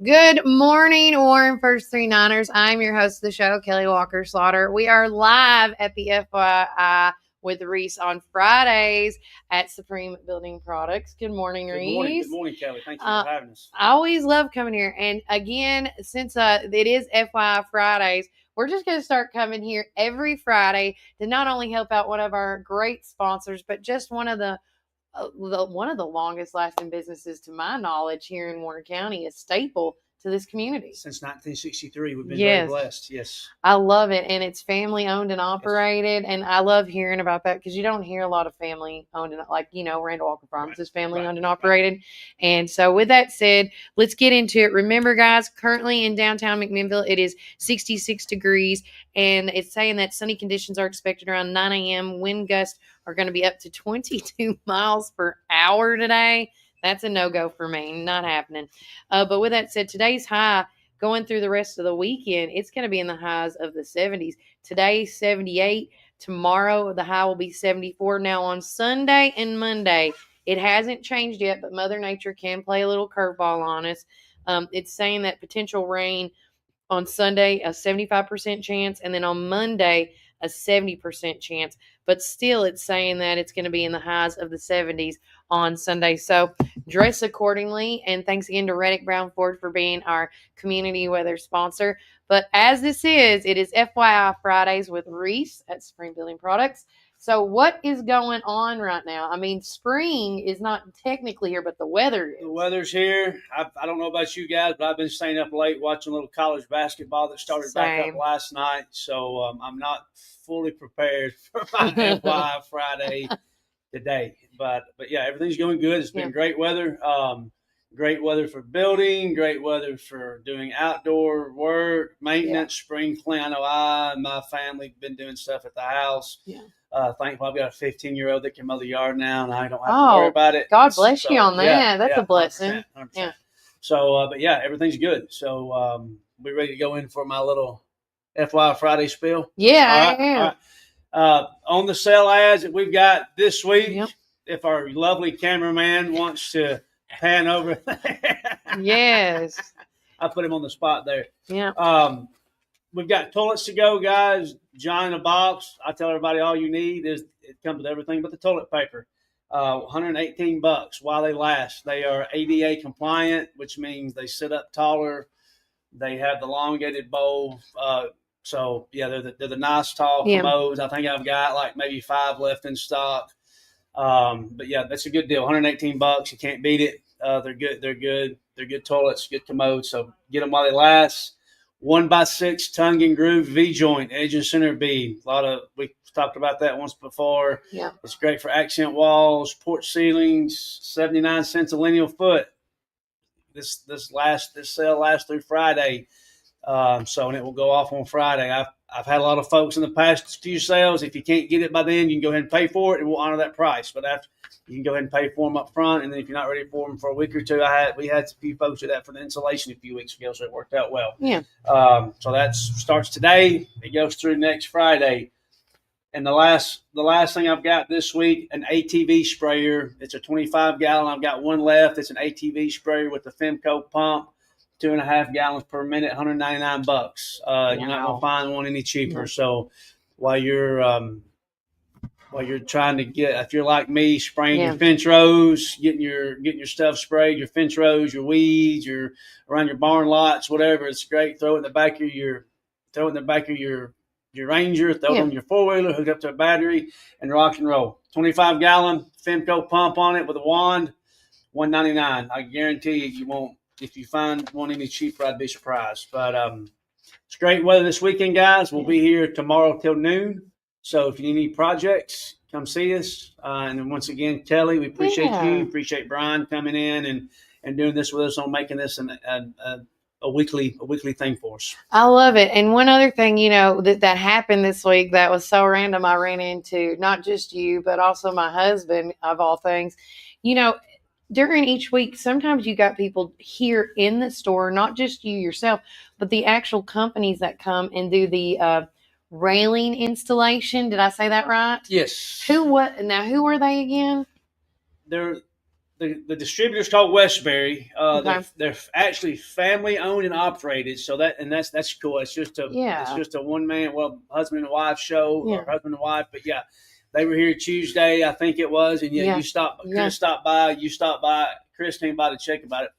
Good morning, Warren First Three Niners. I'm your host of the show, Kelly Walker Slaughter. We are live at the FYI with Reece on Fridays at Supreme Building Products. Good morning, Reece. Good morning, Kelly. Thank you for having us. I always love coming here. And again, since it is FYI Fridays, we're just going to start coming here every Friday to not only help out one of our great sponsors, but just one of the longest lasting businesses to my knowledge here in Warner County, a staple to this community. Since 1963, we've been very blessed. Yes. I love it. And it's family owned and operated. Yes. And I love hearing about that because you don't hear a lot of family owned and Randall Walker Farms is family owned and operated. Right. And so with that said, let's get into it. Remember, guys, currently in downtown McMinnville, it is 66 degrees and it's saying that sunny conditions are expected around 9 a.m. Wind gusts are going to be up to 22 miles per hour today. That's a no-go for me. Not happening. But with that said, today's high going through the rest of the weekend, it's going to be in the highs of the 70s. Today, 78. Tomorrow, the high will be 74. Now, on Sunday and Monday, it hasn't changed yet, but Mother Nature can play a little curveball on us. It's saying that potential rain on Sunday, a 75% chance, and then on Monday, a 70% chance. But still, it's saying that it's going to be in the highs of the 70s on Sunday. So dress accordingly. And thanks again to Reddick Brown Ford for being our community weather sponsor. But as this is, it is FYI Fridays with Reece at Supreme Building Products. So what is going on right now? I mean, spring is not technically here, but the weather is. The weather's here. I don't know about you guys, but I've been staying up late watching a little college basketball that started back up last night. So I'm not fully prepared for my FYI Friday today. But yeah, everything's going good. It's been great weather. Great weather for building, great weather for doing outdoor work, maintenance, spring clean. I know I and my family have been doing stuff at the house. Yeah. Thankfully, I've got a 15-year-old that can mow the yard now, and I don't have to worry about it. God bless you on that. Yeah, that's a blessing. 100%. Yeah. So, but yeah, everything's good. So, we ready to go in for my little FYI Friday spiel? Yeah, I am. All right. On the sale ads that we've got this week, if our lovely cameraman wants to pan over there. Yes. I put him on the spot there. Yeah. We've got toilets to go, guys. John in a box. I tell everybody all you need is it comes with everything but the toilet paper. $118 while they last. They are ADA compliant, which means they sit up taller. They have the elongated bowl. So yeah, they're the nice tall commodes. I think I've got like maybe 5 left in stock. But yeah, that's a good deal. $118. You can't beat it. They're good. They're good toilets, good commodes. So get them while they last. 1x6 tongue and groove V-joint, edge and center bead. We talked about that once before. Yeah. It's great for accent walls, porch ceilings, 79 cents a lineal foot. This sale lasts through Friday. And it will go off on Friday. I've had a lot of folks in the past few sales. If you can't get it by then, you can go ahead and pay for it, and we'll honor that price. But after you can go ahead and pay for them up front, and then if you're not ready for them for a week or two, we had a few folks do that for the insulation a few weeks ago, so it worked out well. Yeah. So that starts today. It goes through next Friday. And the last thing I've got this week, an ATV sprayer. It's a 25-gallon. I've got one left. It's an ATV sprayer with the Femco pump. 2.5 gallons per minute, $199. You're not gonna find one any cheaper. So while you're trying to if you're like me, spraying your fence rows, getting your stuff sprayed, your fence rows, your weeds, your around your barn lots, whatever, it's great. Throw it in the back of your Ranger, throw it on your 4-wheeler, hook up to a battery, and rock and roll. 25-gallon Femco pump on it with a wand, $199. I guarantee you won't. If you find one any cheaper, I'd be surprised. But it's great weather this weekend, guys. We'll be here tomorrow till noon. So if you need any projects, come see us. And then once again, Kelly, we appreciate you. Appreciate Brian coming in and doing this with us on making this a weekly thing for us. I love it. And one other thing, that happened this week that was so random, I ran into not just you, but also my husband, of all things. During each week, sometimes you got people here in the store, not just you yourself, but the actual companies that come and do the railing installation. Did I say that right? Yes. Who were they again? They're the distributor's called Westbury. Okay. They're actually family owned and operated. So that's cool. It's just a one man, husband and wife show, or husband and wife. But yeah, they were here Tuesday, I think it was, and you stopped. Chris stopped by. You stopped by. Chris came by to check about it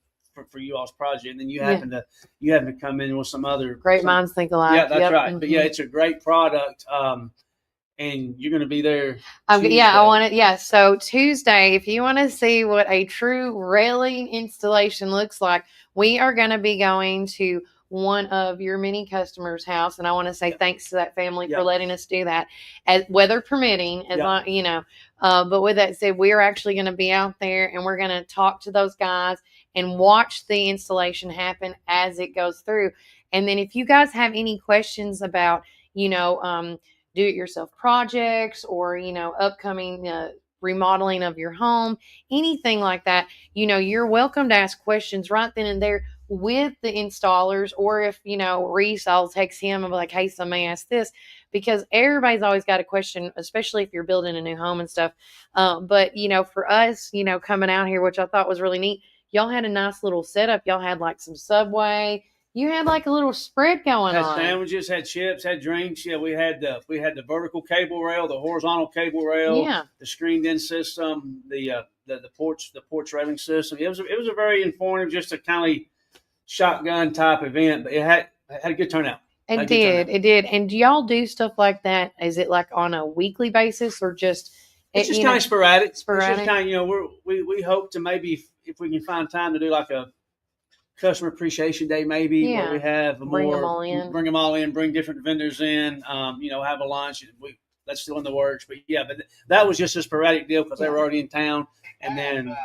for you all's project, and then you happened to come in with some other great minds think alike. Yeah, that's right. Mm-hmm. But yeah, it's a great product. And you're going to be there. I want it. Yeah. So Tuesday, if you want to see what a true railing installation looks like, we are going to be going to one of your many customers' house. And I want to say thanks to that family for letting us do that, as weather permitting, as long, but with that said, we're actually going to be out there and we're going to talk to those guys and watch the installation happen as it goes through. And then if you guys have any questions about, do-it-yourself projects or, upcoming remodeling of your home, anything like that, you're welcome to ask questions right then and there with the installers. Or if, Reece, I'll text him and be like, hey, somebody asked this, because everybody's always got a question, especially if you're building a new home and stuff. But, for us, coming out here, which I thought was really neat, y'all had a nice little setup. Y'all had like some Subway. You had like a little spread going on. Had sandwiches, had chips, had drinks. Yeah, we had the vertical cable rail, the horizontal cable rail, the screened-in system, the porch railing system. It was a very informative, just a kind of shotgun type event, but it had a good turnout. It did. And do y'all do stuff like that? Is it like on a weekly basis or just? It's just kind of sporadic. It's just kind of we hope to maybe if we can find time to do like a Customer Appreciation Day, maybe, where we have bring them all in, bring different vendors in, have a lunch. That's still in the works, but that was just a sporadic deal because they were already in town. And then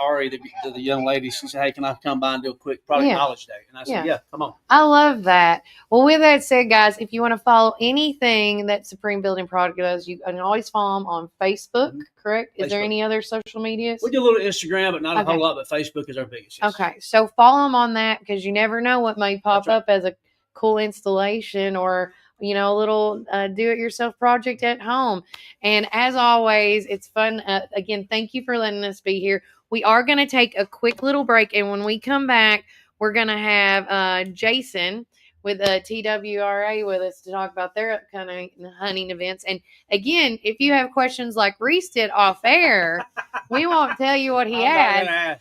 Ari, the young lady, she said, "Hey, can I come by and do a quick product knowledge day?" And I said, "Yeah, come on." I love that. Well, with that said, guys, if you want to follow anything that Supreme Building Product does, you can always follow them on Facebook. Correct? Is there any other social medias? We do a little Instagram, but not a whole lot. But Facebook is our biggest. Yes. Okay, so follow them on that because you never know what may pop up as a cool installation or a little do-it-yourself project at home. And as always, it's fun. Again, thank you for letting us be here. We are going to take a quick little break, and when we come back, we're going to have Jason with TWRA with us to talk about their upcoming hunting events. And again, if you have questions like Reece did off air, we won't tell you what he had.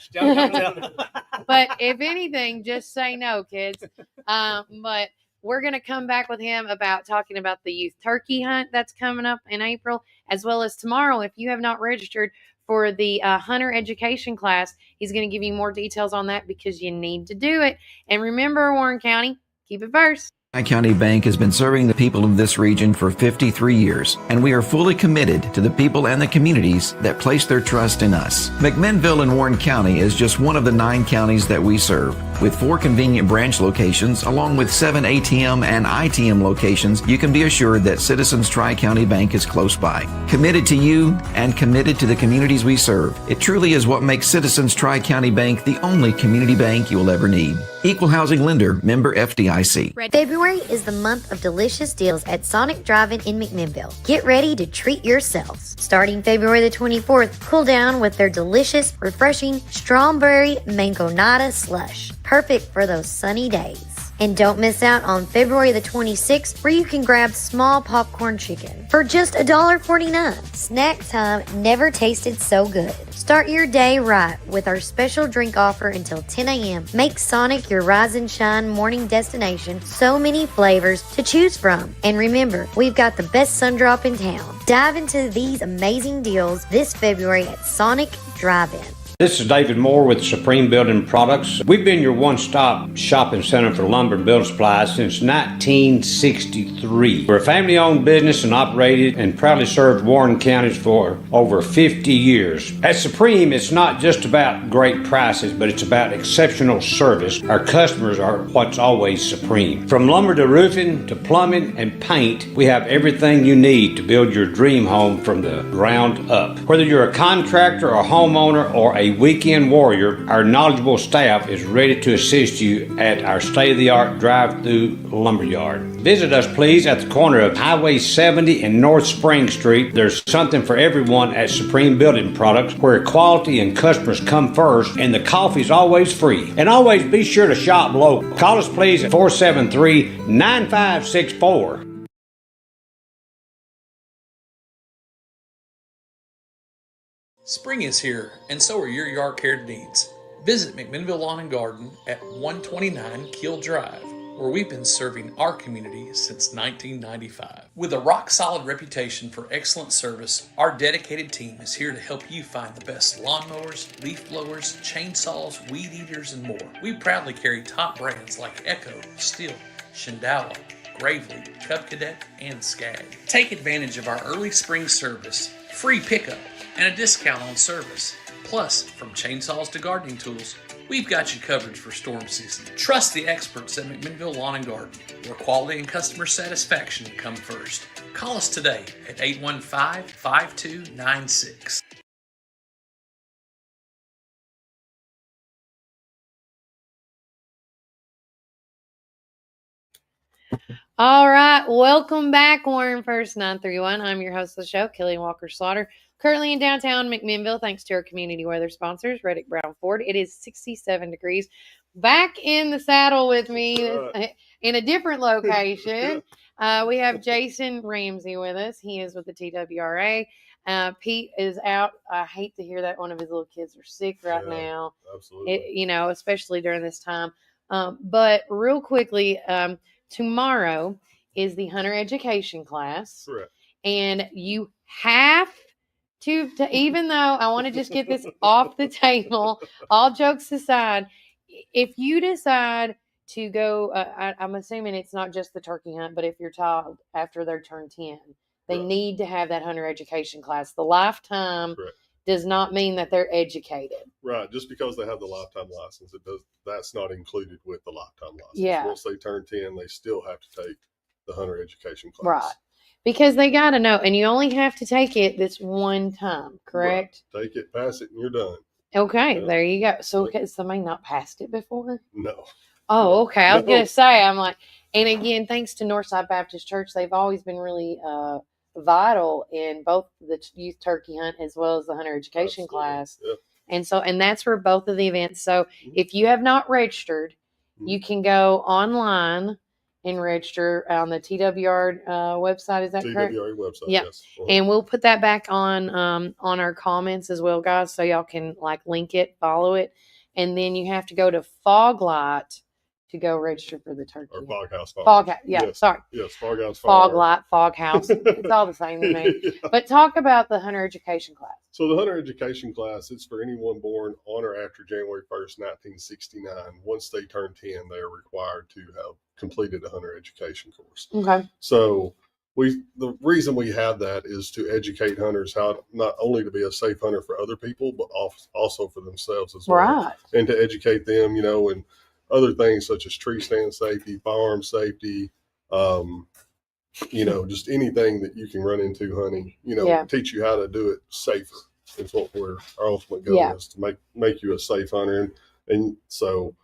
But if anything, just say no, kids. But we're going to come back with him about talking about the youth turkey hunt that's coming up in April, as well as tomorrow. If you have not registered for the hunter education class, he's going to give you more details on that because you need to do it. And remember, Warren County, keep it first. FYI County Bank has been serving the people of this region for 53 years, and we are fully committed to the people and the communities that place their trust in us. McMinnville in Warren County is just one of the 9 counties that we serve. With 4 convenient branch locations, along with 7 ATM and ITM locations, you can be assured that Citizens Tri-County Bank is close by. Committed to you and committed to the communities we serve. It truly is what makes Citizens Tri-County Bank the only community bank you will ever need. Equal housing lender, member FDIC. February is the month of delicious deals at Sonic Drive-In in McMinnville. Get ready to treat yourselves. Starting February the 24th, cool down with their delicious, refreshing strawberry mangonada slush. Perfect for those sunny days. And don't miss out on February the 26th, where you can grab small popcorn chicken for just $1.49. Snack time never tasted so good. Start your day right with our special drink offer until 10 a.m. Make Sonic your rise and shine morning destination. So many flavors to choose from. And remember, we've got the best sundrop in town. Dive into these amazing deals this February at Sonic Drive-In. This is David Moore with Supreme Building Products. We've been your one-stop shopping center for lumber and building supplies since 1963. We're a family-owned business and operated and proudly served Warren counties for over 50 years. At Supreme, it's not just about great prices, but it's about exceptional service. Our customers are what's always supreme. From lumber to roofing to plumbing and paint, we have everything you need to build your dream home from the ground up. Whether you're a contractor, a homeowner, or a a weekend warrior, our knowledgeable staff is ready to assist you at our state-of-the-art drive-through lumberyard. Visit us, please, at the corner of Highway 70 and North Spring Street. There's something for everyone at Supreme Building Products, where quality and customers come first, and the coffee is always free. And always be sure to shop local. Call us, please, at 473-9564. Spring is here, and so are your yard care needs. Visit McMinnville Lawn and Garden at 129 Keel Drive, where we've been serving our community since 1995. With a rock-solid reputation for excellent service, our dedicated team is here to help you find the best lawnmowers, leaf blowers, chainsaws, weed eaters, and more. We proudly carry top brands like Echo, Stihl, Shindala, Gravely, Cub Cadet, and Skag. Take advantage of our early spring service, free pickup, and a discount on service. Plus, from chainsaws to gardening tools, we've got you covered for storm season. Trust the experts at McMinnville Lawn and Garden, where quality and customer satisfaction come first. Call us today at 815-5296. All right, welcome back, Warren First 931. I'm your host of the show, Kelly Walker Slaughter. Currently in downtown McMinnville, thanks to our community weather sponsors, Reddick Brown Ford. It is 67 degrees. Back in the saddle with me in a different location. We have Jason Ramsey with us. He is with the TWRA. Pete is out. I hate to hear that one of his little kids are sick right now. Absolutely. Especially during this time. But real quickly, tomorrow is the hunter education class. Correct. And you have to even though I want to just get this off the table, all jokes aside, if you decide to go, I'm assuming it's not just the turkey hunt, but if your child, after they're turned 10, they need to have that hunter education class. The lifetime does not mean that they're educated. Right. Just because they have the lifetime license, that's not included with the lifetime license. Yeah. Once they turn 10, they still have to take the hunter education class. Right. Because they got to know, and you only have to take it this one time, correct? Right. Take it, pass it, and you're done. Okay, there you go. So has somebody not passed it before? No. Oh, okay. I was going to say, I'm like, and again, thanks to Northside Baptist Church, they've always been really vital in both the youth turkey hunt as well as the hunter education class. Yeah. And that's for both of the events. So if you have not registered, you can go online and register on the TWR website. Is that correct? TWRA website, yeah. Yes. And we'll put that back on our comments as well, guys, so y'all can link it, follow it. And then you have to go to Fog Light to go register for the turkey. Or Fog House. Fog House. Yeah, yes. sorry. Yes, Fog House. Fog Light, Fog House. It's all the same to me. Yeah. But talk about the hunter education class. So the hunter education class, it's for anyone born on or after January 1st, 1969. Once they turn 10, they are required to have completed a hunter education course. Okay. So the reason we have that is to educate hunters how not only to be a safe hunter for other people, but also for themselves as well. Right. And to educate them, and other things such as tree stand safety, firearm safety, just anything that you can run into hunting, teach you how to do it safer. Is what our ultimate goal is, to make you a safe hunter. And so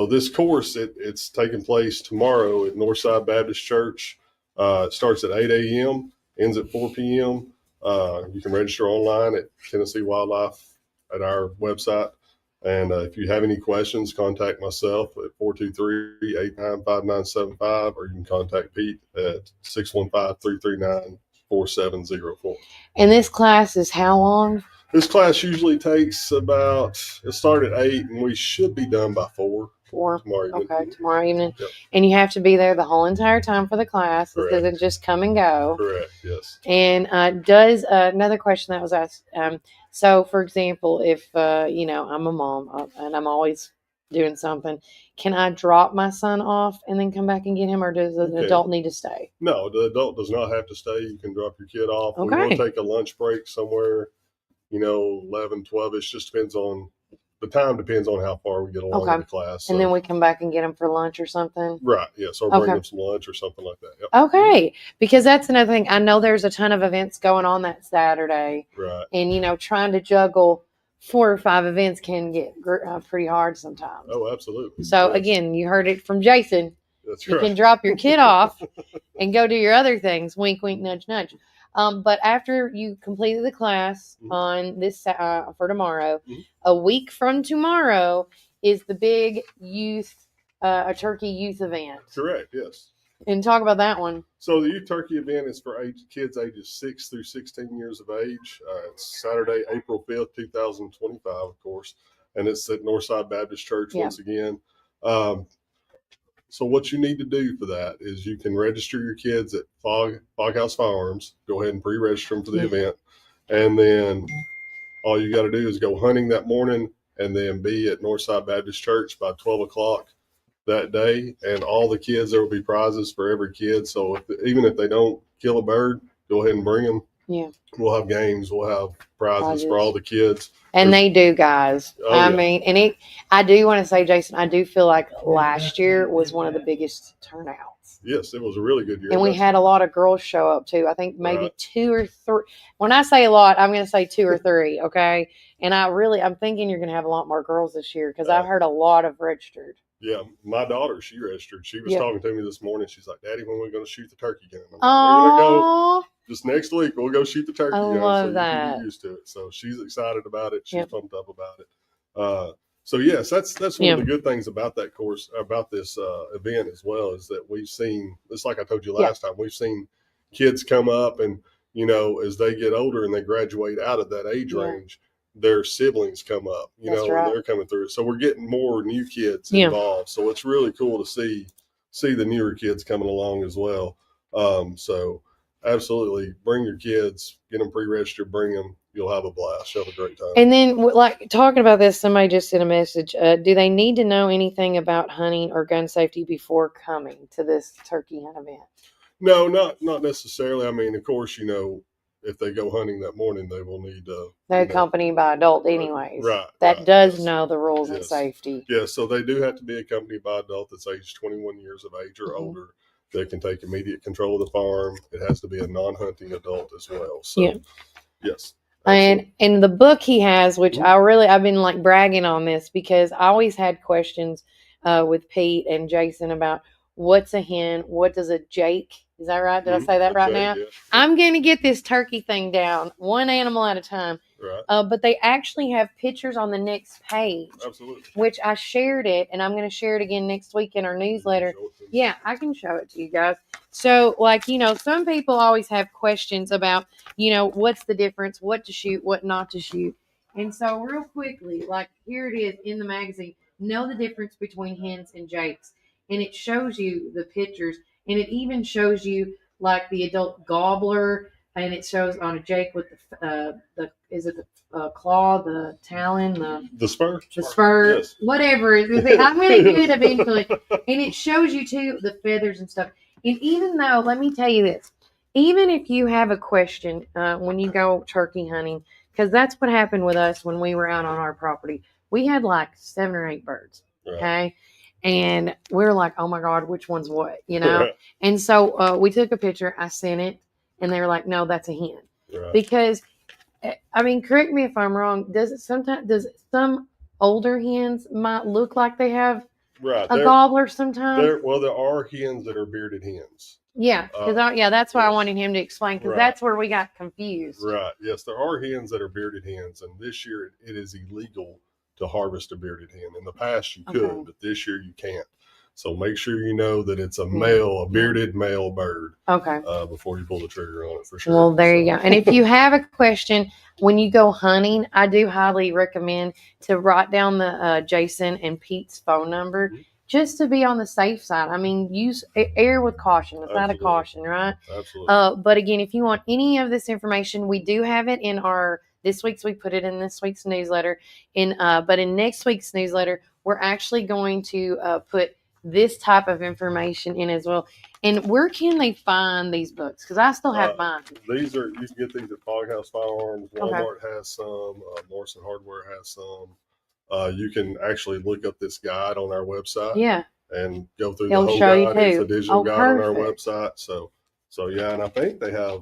this course, it's taking place tomorrow at Northside Baptist Church. It starts at 8 a.m., ends at 4 p.m. You can register online at Tennessee Wildlife at our website. And if you have any questions, contact myself at 423-895-5975, or you can contact Pete at 615-339-4704. And this class is how long? This class usually takes it started at 8, and we should be done by 4. Tomorrow evening. Okay, tomorrow evening. Yep. And you have to be there the whole entire time for the class. Correct. It doesn't just come and go. Correct, yes. And does another question that was asked. So, for example, if, I'm a mom and I'm always doing something, can I drop my son off and then come back and get him, or does an adult need to stay? No, the adult does not have to stay. You can drop your kid off. Okay. We will take a lunch break somewhere, 11, 12. It just depends on the time, depends on how far we get along in the class. And then we come back and get them for lunch or something? Right, yes. Or bring them some lunch or something like that. Yep. Okay. Because that's another thing. I know there's a ton of events going on that Saturday. Right. And, trying to juggle 4 or 5 events can get pretty hard sometimes. Oh, absolutely. So again, you heard it from Jason. That's you right. can drop your kid off and go do your other things. Wink, wink, nudge, nudge. But after you completed the class on this for tomorrow, a week from tomorrow is the big youth, a turkey youth event. Correct. Yes. And talk about that one. So the youth turkey event is for kids ages 6 through 16 years of age. It's Saturday, April 5th, 2025, of course, and it's at Northside Baptist Church once again. So what you need to do for that is you can register your kids at Foghouse Firearms. Go ahead and pre-register them for the event. And then all you got to do is go hunting that morning and then be at Northside Baptist Church by 12 o'clock that day. And all the kids, there will be prizes for every kid. So even if they don't kill a bird, go ahead and bring them. Yeah. We'll have games. We'll have prizes for all the kids. And they do, guys. I mean, and I do want to say, Jason, I do feel like last year was one of the biggest turnouts. Yes, it was a really good year. And we had a lot of girls show up too. I think maybe 2 or 3. When I say a lot, I'm going to say 2 or 3. Okay. And I'm thinking you're going to have a lot more girls this year because I've heard a lot of registered. Yeah, my daughter, she registered. She was talking to me this morning. She's like, "Daddy, when are we going to shoot the turkey gun?" I'm like, "We're going to go just next week. We'll go shoot the turkey gun." Love so that. You can get used to it. So she's excited about it. She's pumped up about it. So yes, that's one of the good things about that course, about this event as well, is that we've seen, just like I told you last time, we've seen kids come up and, as they get older and they graduate out of that age range, their siblings come up, and they're coming through. So we're getting more new kids involved. So it's really cool to see the newer kids coming along as well. So absolutely, bring your kids, get them pre-registered, bring them. You'll have a blast. You'll have a great time. And then, like, talking about this, somebody just sent a message. Do they need to know anything about hunting or gun safety before coming to this turkey hunt event? No, not necessarily. I mean, of course, if they go hunting that morning, they will need to. They're accompanied by adult anyways. Right. That does know the rules and safety. Yeah, so they do have to be accompanied by an adult that's aged 21 years of age or older. That can take immediate control of the farm. It has to be a non-hunting adult as well. So, yes. Absolutely. And the book he has, which I've been like bragging on this because I always had questions with Pete and Jason about what's a hen, what does a Jake, is that right? Did I say that right now? Yeah. I'm going to get this turkey thing down, one animal at a time. Right. But they actually have pictures on the next page. Absolutely. Which I shared it, and I'm going to share it again next week in our newsletter. Yeah, I can show it to you guys. So, some people always have questions about, what's the difference, what to shoot, what not to shoot. And so, real quickly, here it is in the magazine. Know the difference between hens and jakes. And it shows you the pictures, and it even shows you, the adult gobbler, and it shows on a jake with the claw, the talon, the spur, yes. Whatever. I'm going to get it eventually. And it shows you too the feathers and stuff. And even though, let me tell you this, even if you have a question when you go turkey hunting, because that's what happened with us when we were out on our property. We had 7 or 8 birds. Right. Okay. And we were like, oh my God, which one's what, Right. And so we took a picture. I sent it. And they were like, no, that's a hen. Right. Because, correct me if I'm wrong. Does some older hens might look like they have a gobbler sometimes? There are hens that are bearded hens. Yeah, that's why I wanted him to explain, because that's where we got confused. Right. Yes, there are hens that are bearded hens, and this year it is illegal to harvest a bearded hen. In the past you could, but this year you can't. So make sure you know that it's a male, a bearded male bird. Okay. Before you pull the trigger on it, for sure. Well, there you go. And if you have a question when you go hunting, I do highly recommend to write down the Jason and Pete's phone number just to be on the safe side. I mean, use err with caution. It's not a caution, right? Absolutely. But again, if you want any of this information, we do have it in we put it in this week's newsletter. But in next week's newsletter, we're actually going to put this type of information in as well. And where can they find these books? Because I still have mine. You can get these at Foghouse Firearms. Walmart has some. Morrison Hardware has some. You can actually look up this guide on our website. Yeah. And go through It'll the whole show guide. You too. It's a digital guide on our website. So yeah, and I think they have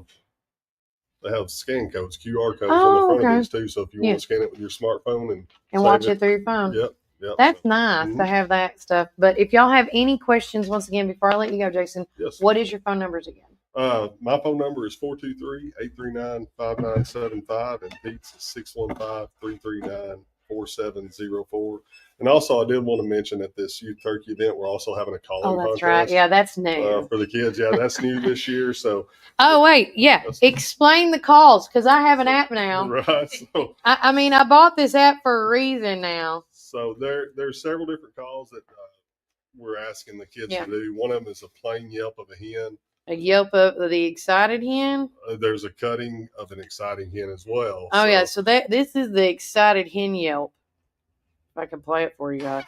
they have scan codes, QR codes Oh, on the front okay. of these too. So if you want to scan it with your smartphone and watch it through your phone. Yep. That's nice to have that stuff. But if y'all have any questions, once again, before I let you go, Jason, what is your phone numbers again? My phone number is 423-839-5975, and Pete's is 615-339-4704. And also, I did want to mention at this youth turkey event, we're also having a calling contest. Right. Yeah, that's new for the kids. Yeah, that's new this year. So. Oh wait, yeah. Explain the calls, because I have an app now. Right. So. I mean, I bought this app for a reason now. So there's several different calls that we're asking the kids to do. One of them is a plain yelp of a hen. A yelp of the excited hen? There's a cutting of an exciting hen as well. Oh, yeah. So this is the excited hen yelp. If I can play it for you guys.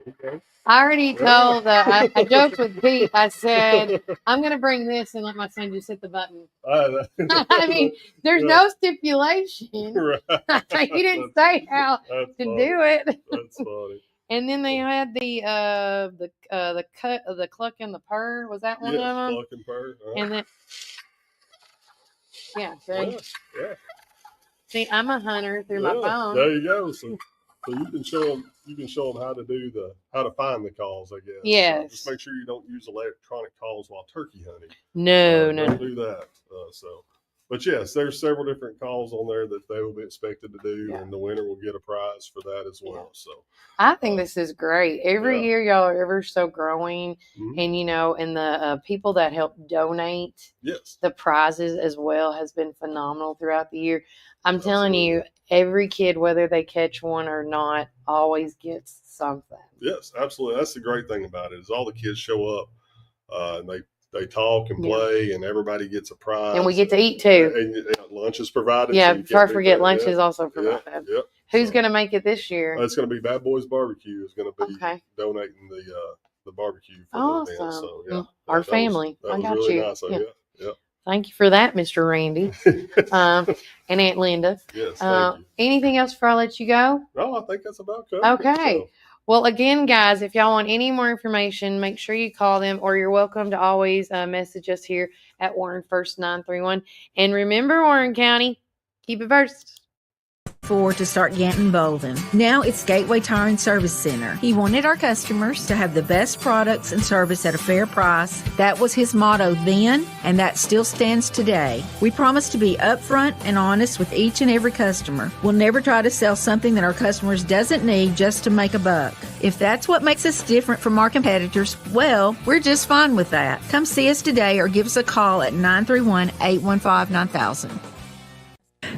Okay. I already told, I joked with Pete. I said, I'm going to bring this and let my son just hit the button. I mean, there's no stipulation. Right. He didn't say how to do it. That's funny. And then they had the cluck and the purr. Was that one of them? Cluck and purr. And then, see? Yeah. See, I'm a hunter through my phone. There you go. So you can show them. You can show them how to find the calls. I guess. Yes. Just make sure you don't use electronic calls while turkey hunting. No. Don't do that. But yes, there's several different calls on there that they will be expected to do, and the winner will get a prize for that as well. So I think this is great. Every year, y'all are ever so growing, and and the people that help donate, the prizes as well has been phenomenal throughout the year. I'm telling you, every kid, whether they catch one or not, always gets something. Yes, absolutely. That's the great thing about it is all the kids show up, and they talk and play, and everybody gets a prize. And we get to eat too. And lunch is provided. Yeah, so before I forget, lunch is also provided. Yep. Who's going to make it this year? It's going to be Bad Boys Barbecue is going to be donating the barbecue for the event. So, our family. That I was got really you. Nice. So, Thank you for that, Mr. Randy, and Aunt Linda. Yes, thank you. Anything else before I let you go? No, I think that's about covered. Okay. So. Well, again, guys, if y'all want any more information, make sure you call them, or you're welcome to always message us here at Warren First 931. And remember, Warren County, keep it first. To start Ganton Bolden. Now it's Gateway Tire and Service Center. He wanted our customers to have the best products and service at a fair price. That was his motto then, and that still stands today. We promise to be upfront and honest with each and every customer. We'll never try to sell something that our customers doesn't need just to make a buck. If that's what makes us different from our competitors, well, we're just fine with that. Come see us today or give us a call at 931-815-9000.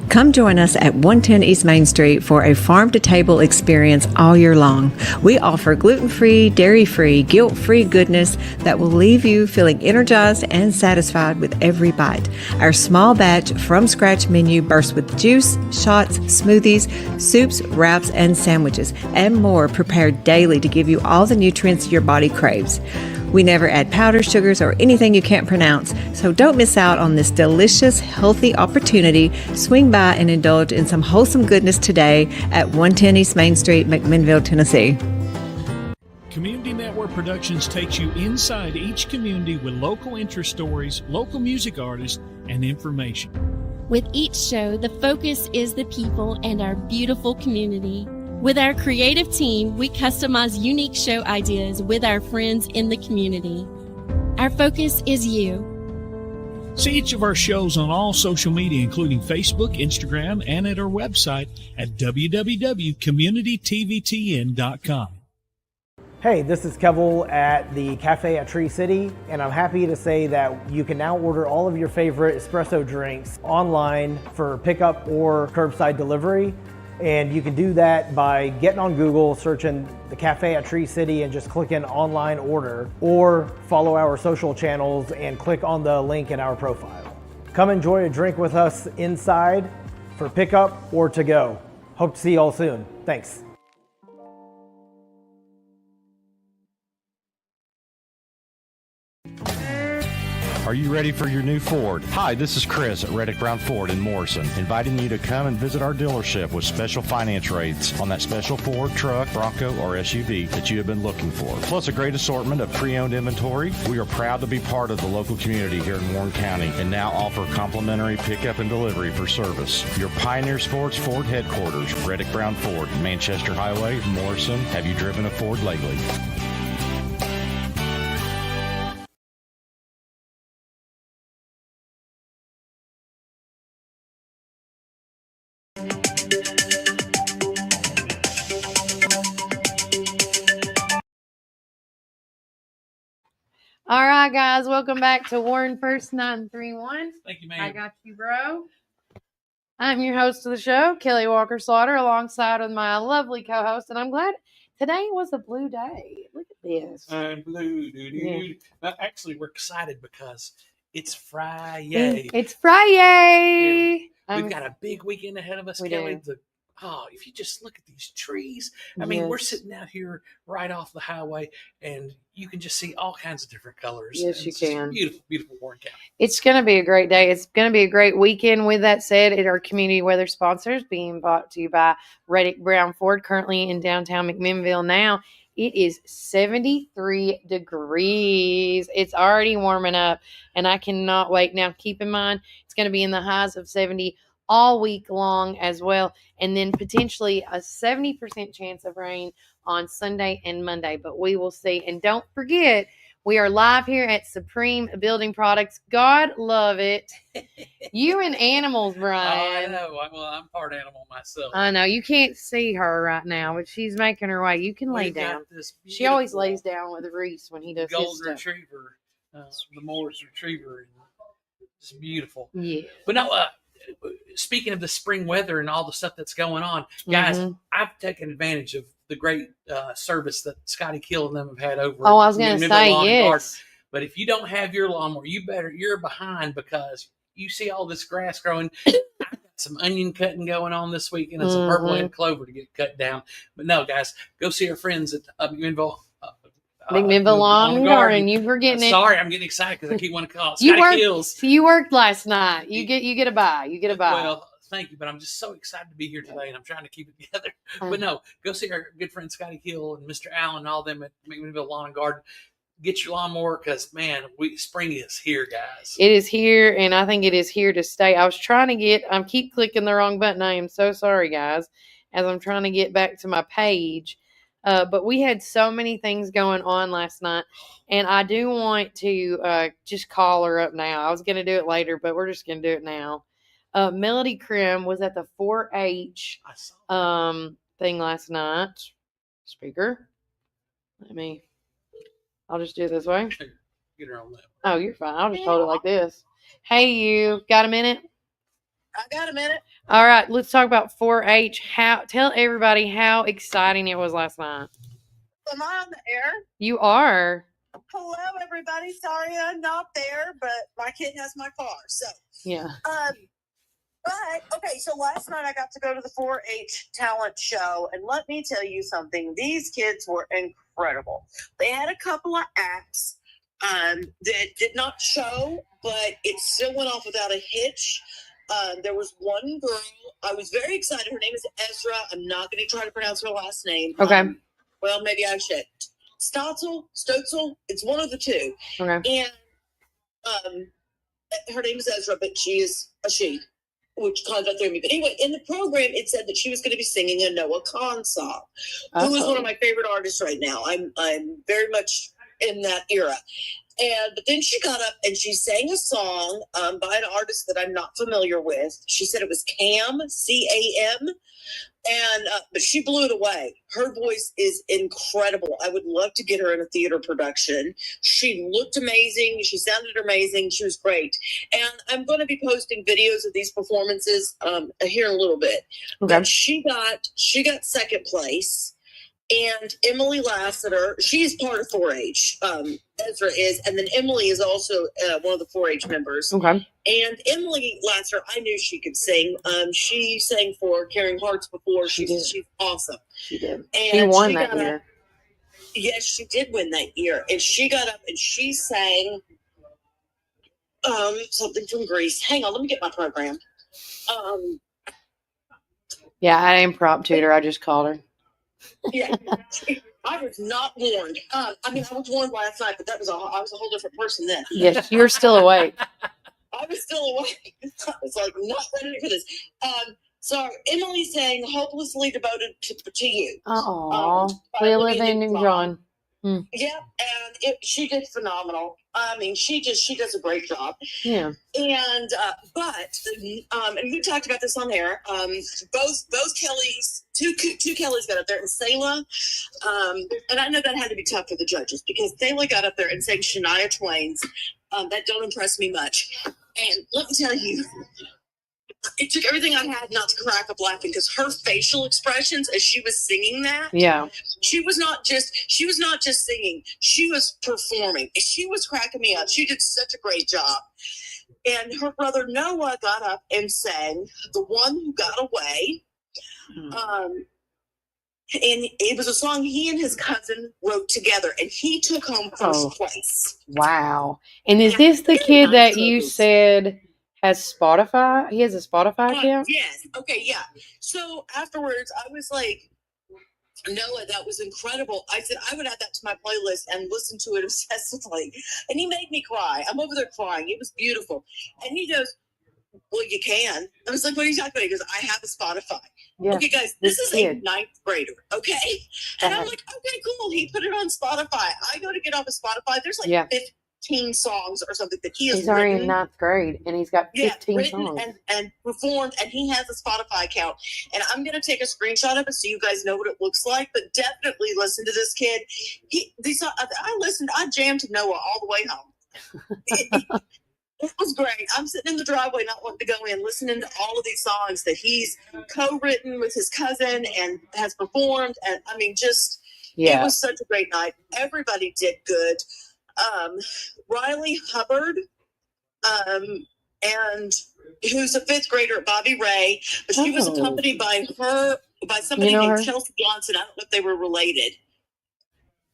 Come join us at 110 East Main Street for a farm-to-table experience all year long. We offer gluten-free, dairy-free, guilt-free goodness that will leave you feeling energized and satisfied with every bite. Our small batch from-scratch menu bursts with juice, shots, smoothies, soups, wraps, and sandwiches, and more prepared daily to give you all the nutrients your body craves. We never add powder, sugars, or anything you can't pronounce, so don't miss out on this delicious, healthy opportunity. Swing by and indulge in some wholesome goodness today at 110 East Main Street, McMinnville, Tennessee. Community Network Productions takes you inside each community with local interest stories, local music artists, and information. With each show, the focus is the people and our beautiful community. With our creative team, we customize unique show ideas with our friends in the community. Our focus is you. See each of our shows on all social media, including Facebook, Instagram, and at our website at www.communitytvtn.com. Hey, this is Kevel at the Cafe at Tree City, and I'm happy to say that you can now order all of your favorite espresso drinks online for pickup or curbside delivery. And you can do that by getting on Google, searching the Cafe at Tree City and just clicking online order, or follow our social channels and click on the link in our profile. Come enjoy a drink with us inside for pickup or to go. Hope to see you all soon. Thanks. Are you ready for your new Ford? Hi, this is Chris at Reddick Brown Ford in Morrison, inviting you to come and visit our dealership with special finance rates on that special Ford truck, Bronco, or SUV that you have been looking for. Plus a great assortment of pre-owned inventory. We are proud to be part of the local community here in Warren County and now offer complimentary pickup and delivery for service. Your Pioneer Sports Ford headquarters, Reddick Brown Ford, Manchester Highway, Morrison. Have you driven a Ford lately? All right, guys, welcome back to Warren First 931. Thank you, ma'am. I got you, bro. I'm your host of the show, Kelly Walker Slaughter, alongside with my lovely co-host, and I'm glad today was a blue day. Look at this. I'm blue. Yeah. Actually, we're excited because it's Friday. It's Friday. We've got a big weekend ahead of us, Kelly. If you just look at these trees. I mean, we're sitting out here right off the highway, and you can just see all kinds of different colors. Yes, you can. Beautiful, beautiful Warren County. It's going to be a great day. It's going to be a great weekend. With that said, our community weather sponsors being brought to you by Reddick Brown Ford, currently in downtown McMinnville now. It is 73 degrees. It's already warming up, and I cannot wait. Now, keep in mind, it's going to be in the highs of 70 all week long as well, and then potentially a 70% chance of rain on Sunday and Monday, but we will see. And don't forget, we are live here at Supreme Building Products. God love it. You and animals, Brian. I know. Well, I'm part animal myself. I know. You can't see her right now, but she's making her way. You can lay down. She always lays down with Reece when he does his golden stuff. retriever, the Morris retriever. It's beautiful. Yeah. But no, speaking of the spring weather and all the stuff that's going on, guys, I've taken advantage of the great service that Scotty Kill and them have had over. Oh, I was going to say, yes. But if you don't have your lawnmower, you're behind, because you see all this grass growing. I got some onion cutting going on this weekend and some purple and clover to get cut down. But no, guys, go see our friends at McMinnville. McMinnville Lawn and Garden. You were getting it. Sorry, I'm getting excited because I keep wanting to call it Scotty Kills. You worked last night. You get a buy. You get a buy. Well, thank you, but I'm just so excited to be here today, and I'm trying to keep it together. But no, go see our good friend Scotty Kill and Mr. Allen and all them at McMinnville Lawn and Garden. Get your lawnmower, because, man, spring is here, guys. It is here, and I think it is here to stay. I keep clicking the wrong button. I am so sorry, guys, as I'm trying to get back to my page. But we had so many things going on last night, and I do want to just call her up now. I was going to do it later, but we're just going to do it now. Melody Krim was at the 4-H thing last night. Speaker. I'll just do it this way. Get her on that. Oh, you're fine. I'll just hold it like this. Hey, you got a minute? I got a minute. All right, let's talk about 4-H. Tell everybody how exciting it was last night. Am I on the air? You are. Hello, everybody. Sorry I'm not there, but my kid has my car. So yeah. But okay, so last night I got to go to the 4-H talent show, and let me tell you something. These kids were incredible. They had a couple of acts that did not show, but it still went off without a hitch. There was one girl. I was very excited. Her name is Ezra. I'm not going to try to pronounce her last name. Okay. Well, maybe I should. Stotzel? It's one of the two. Okay. And her name is Ezra, but she is a she, which kind of threw me. But anyway, in the program, it said that she was going to be singing a Noah Kahn song, who is one of my favorite artists right now. I'm very much in that era. But then she got up and she sang a song by an artist that I'm not familiar with. She said it was Cam, C-A-M. But she blew it away. Her voice is incredible. I would love to get her in a theater production. She looked amazing. She sounded amazing. She was great. And I'm going to be posting videos of these performances here in a little bit. Okay. But she got second place. And Emily Lassiter, she's part of 4-H. Ezra is, and then Emily is also one of the 4-H members. Okay. And Emily Lassiter, I knew she could sing. She sang for Caring Hearts before. She's awesome. She did. And she won that year. Yes, she did win that year. And she got up and she sang something from Greece. Hang on, let me get my program. Yeah, I impromptu her. I just called her. Yeah, I was not warned. I was warned last night, but I was a whole different person then. Yes, you're still awake. I was still awake. I was like, not ready for this. So Emily's saying, hopelessly devoted to you. Oh, we live in John. Yeah, and she did phenomenal. I mean, she does a great job. Yeah. And and we talked about this on air. Both Kellys, two Kellys got up there, and Selah. And I know that had to be tough for the judges because Selah got up there and sang Shania Twain's. That don't impress me much. And let me tell you, it took everything I had not to crack up laughing because her facial expressions as she was singing that. Yeah. She was not just singing. She was performing. She was cracking me up. She did such a great job. And her brother Noah got up and sang "The One Who Got Away." And it was a song he and his cousin wrote together, and he took home first place. Wow. And is this the kid that you said has Spotify? He has a Spotify account? Yes. Okay, yeah. So afterwards, I was like, Noah, that was incredible. I said I would add that to my playlist and listen to it obsessively. And he made me cry. I'm over there crying. It was beautiful. And he goes, well, you can. I was like, what are you talking about? He goes, I have a Spotify. Yeah, okay, guys, this is a 9th grader, okay? And I'm like, okay, cool. He put it on Spotify. I go to get off of Spotify. There's like 15 songs or something that he has He's already in 9th grade, and he's got 15 songs. And performed, and he has a Spotify account. And I'm going to take a screenshot of it so you guys know what it looks like, but definitely listen to this kid. I jammed to Noah all the way home. It was great. I'm sitting in the driveway not wanting to go in, listening to all of these songs that he's co-written with his cousin and has performed. And I mean, it was such a great night. Everybody did good. Riley Hubbard, and who's a 5th grader at Bobby Ray, but she was accompanied by somebody named Chelsea Johnson. I don't know if they were related,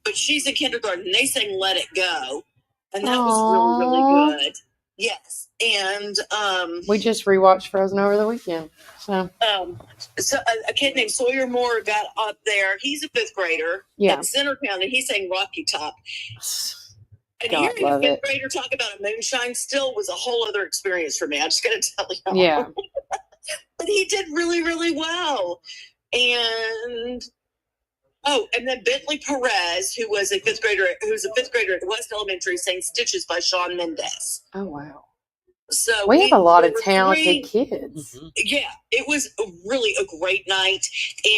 but she's in kindergarten. And they sang "Let It Go," and that was really, really good. Yes, and we just rewatched Frozen over the weekend. So a kid named Sawyer Moore got up there. He's a 5th grader at Centertown, and he sang "Rocky Top." And hearing a 5th grader talk about a moonshine still was a whole other experience for me. I'm just going to tell you. Yeah. But he did really, really well. And then Bentley Perez, who's a 5th grader at West Elementary, sang "Stitches" by Shawn Mendes. Oh, wow. So we have a lot of talented kids. Yeah, it was really a great night.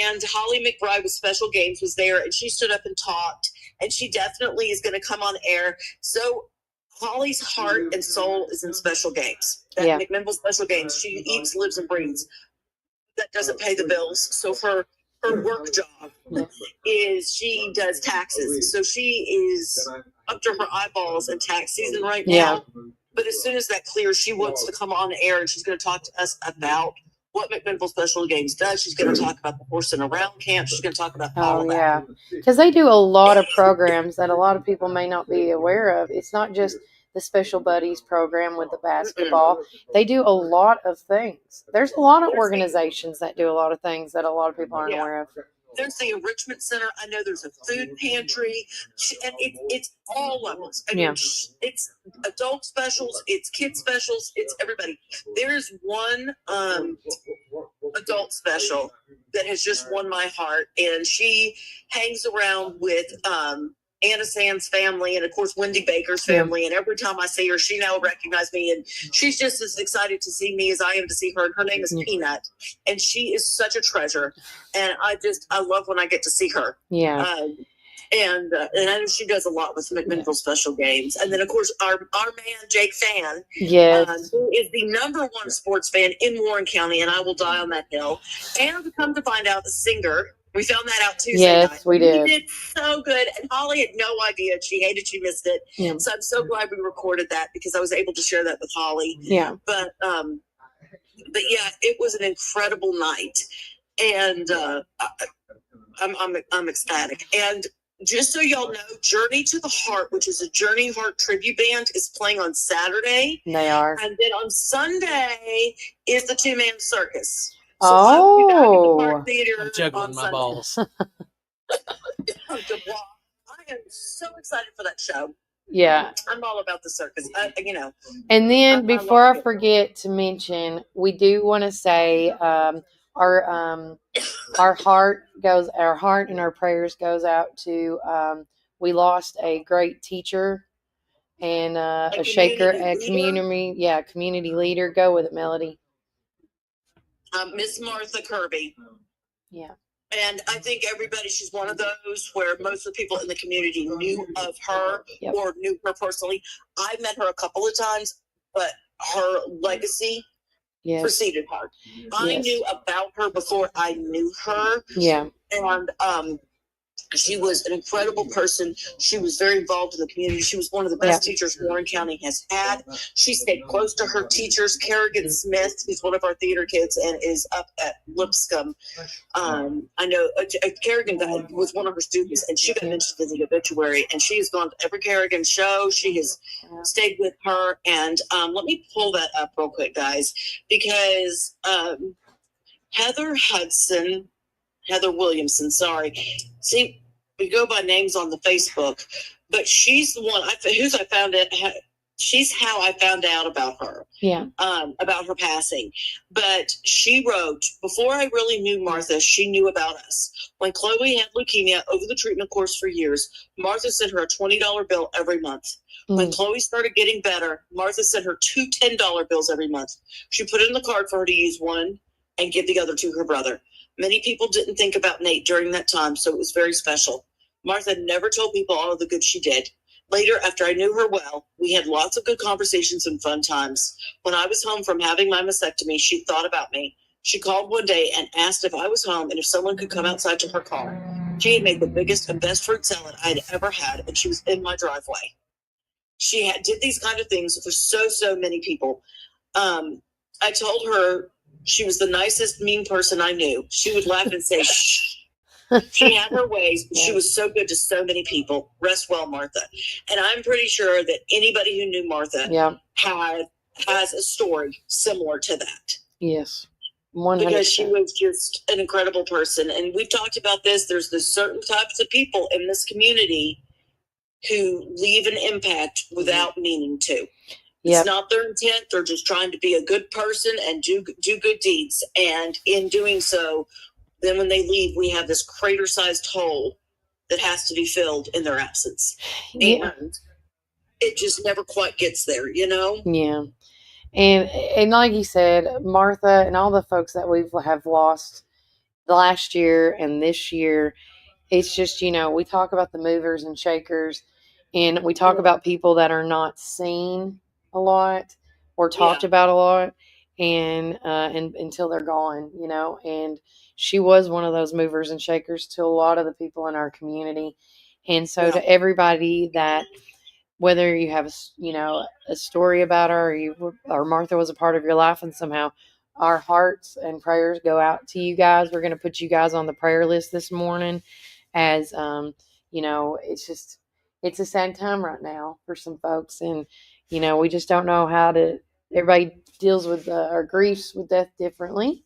And Holly McBride with Special Games was there, and she stood up and talked. And she definitely is going to come on air. So Holly's heart and soul is in Special Games. That McMinnville Special Games. She eats, lives, and breathes. That doesn't pay the bills. So her work job is she does taxes. So she is up to her eyeballs in tax season right now. But as soon as that clears, she wants to come on air, and she's going to talk to us about what McMinnville Special Games does. She's going to talk about the Horse and Around camp. She's going to talk about all of that. Yeah, because they do a lot of programs that a lot of people may not be aware of. It's not just the Special Buddies program with the basketball. They do a lot of things. There's a lot of organizations that do a lot of things that a lot of people aren't aware of. There's the Enrichment Center. I know there's a food pantry, and it's all levels. I mean, it's adult specials, it's kid specials, it's everybody. There's one adult special that has just won my heart, and she hangs around with Anna Sand's family and, of course, Wendy Baker's family. And every time I see her, she now recognizes me. And she's just as excited to see me as I am to see her. And her name is Peanut. And she is such a treasure. And I love when I get to see her. Yeah. And I know she does a lot with McMinnville Special Games. And then, of course, our man, Jake Fan, who is the #1 sports fan in Warren County. And I will die on that hill. And to come to find out, the singer. We found that out Tuesday night. Yes, we did. He did so good. And Holly had no idea. She hated she missed it. Yeah. So I'm so glad we recorded that because I was able to share that with Holly. Yeah. But yeah, it was an incredible night. And I'm ecstatic. And just so y'all know, Journey to the Heart, which is a Journey Heart tribute band, is playing on Saturday. They are. And then on Sunday is the two-man circus. So I'll be back at the Park Theater I'm juggling on my Sunday. balls. I am so excited for that show. Yeah. I'm all about the circus, And then before I forget to mention, we do want to say our heart and our prayers goes out to we lost a great teacher and a community leader. Go with it, Melody. Miss Martha Kirby. Yeah. And I think she's one of those where most of the people in the community knew of her or knew her personally. I met her a couple of times, but her legacy preceded her. I knew about her before I knew her. Yeah. And she was an incredible person. She was very involved in the community. She was one of the best teachers Warren County has had. She stayed close to her teachers. Kerrigan Smith, who's one of our theater kids and is up at Lipscomb. I know Kerrigan was one of her students, and she got mentioned in the obituary, and she has gone to every Kerrigan show. She has stayed with her. And let me pull that up real quick, guys, because Heather Williamson, sorry. See, we go by names on the Facebook, but she's the one I found out. She's how I found out about her. Yeah. About her passing. But she wrote, before I really knew Martha, she knew about us. When Chloe had leukemia over the treatment course for years, Martha sent her a $20 bill every month. When Chloe started getting better, Martha sent her two $10 bills every month. She put in the card for her to use one and give the other to her brother. Many people didn't think about Nate during that time, so it was very special. Martha never told people all of the good she did. Later, after I knew her well, we had lots of good conversations and fun times. When I was home from having my mastectomy, she thought about me. She called one day and asked if I was home and if someone could come outside to her car. She had made the biggest and best fruit salad I'd ever had, and she was in my driveway. She did these kind of things for so many people. I told her she was the nicest, mean person I knew. She would laugh and say, shh. She had her ways, but she was so good to so many people. Rest well, Martha. And I'm pretty sure that anybody who knew Martha has a story similar to that. Yes. 100%. Because she was just an incredible person. And we've talked about this. There's certain types of people in this community who leave an impact without meaning to. It's not their intent. They're just trying to be a good person and do good deeds. And in doing so, then when they leave, we have this crater-sized hole that has to be filled in their absence. Yeah. And it just never quite gets there, Yeah. And like you said, Martha and all the folks that we have lost the last year and this year, it's just, we talk about the movers and shakers, and we talk about people that are not seen a lot or talked about a lot, and until they're gone, and she was one of those movers and shakers to a lot of the people in our community. And so to everybody that, whether you have, a story about her or Martha was a part of your life, and somehow our hearts and prayers go out to you guys. We're going to put you guys on the prayer list this morning, as it's a sad time right now for some folks, and we just don't know how to. Everybody deals with or griefs with death differently,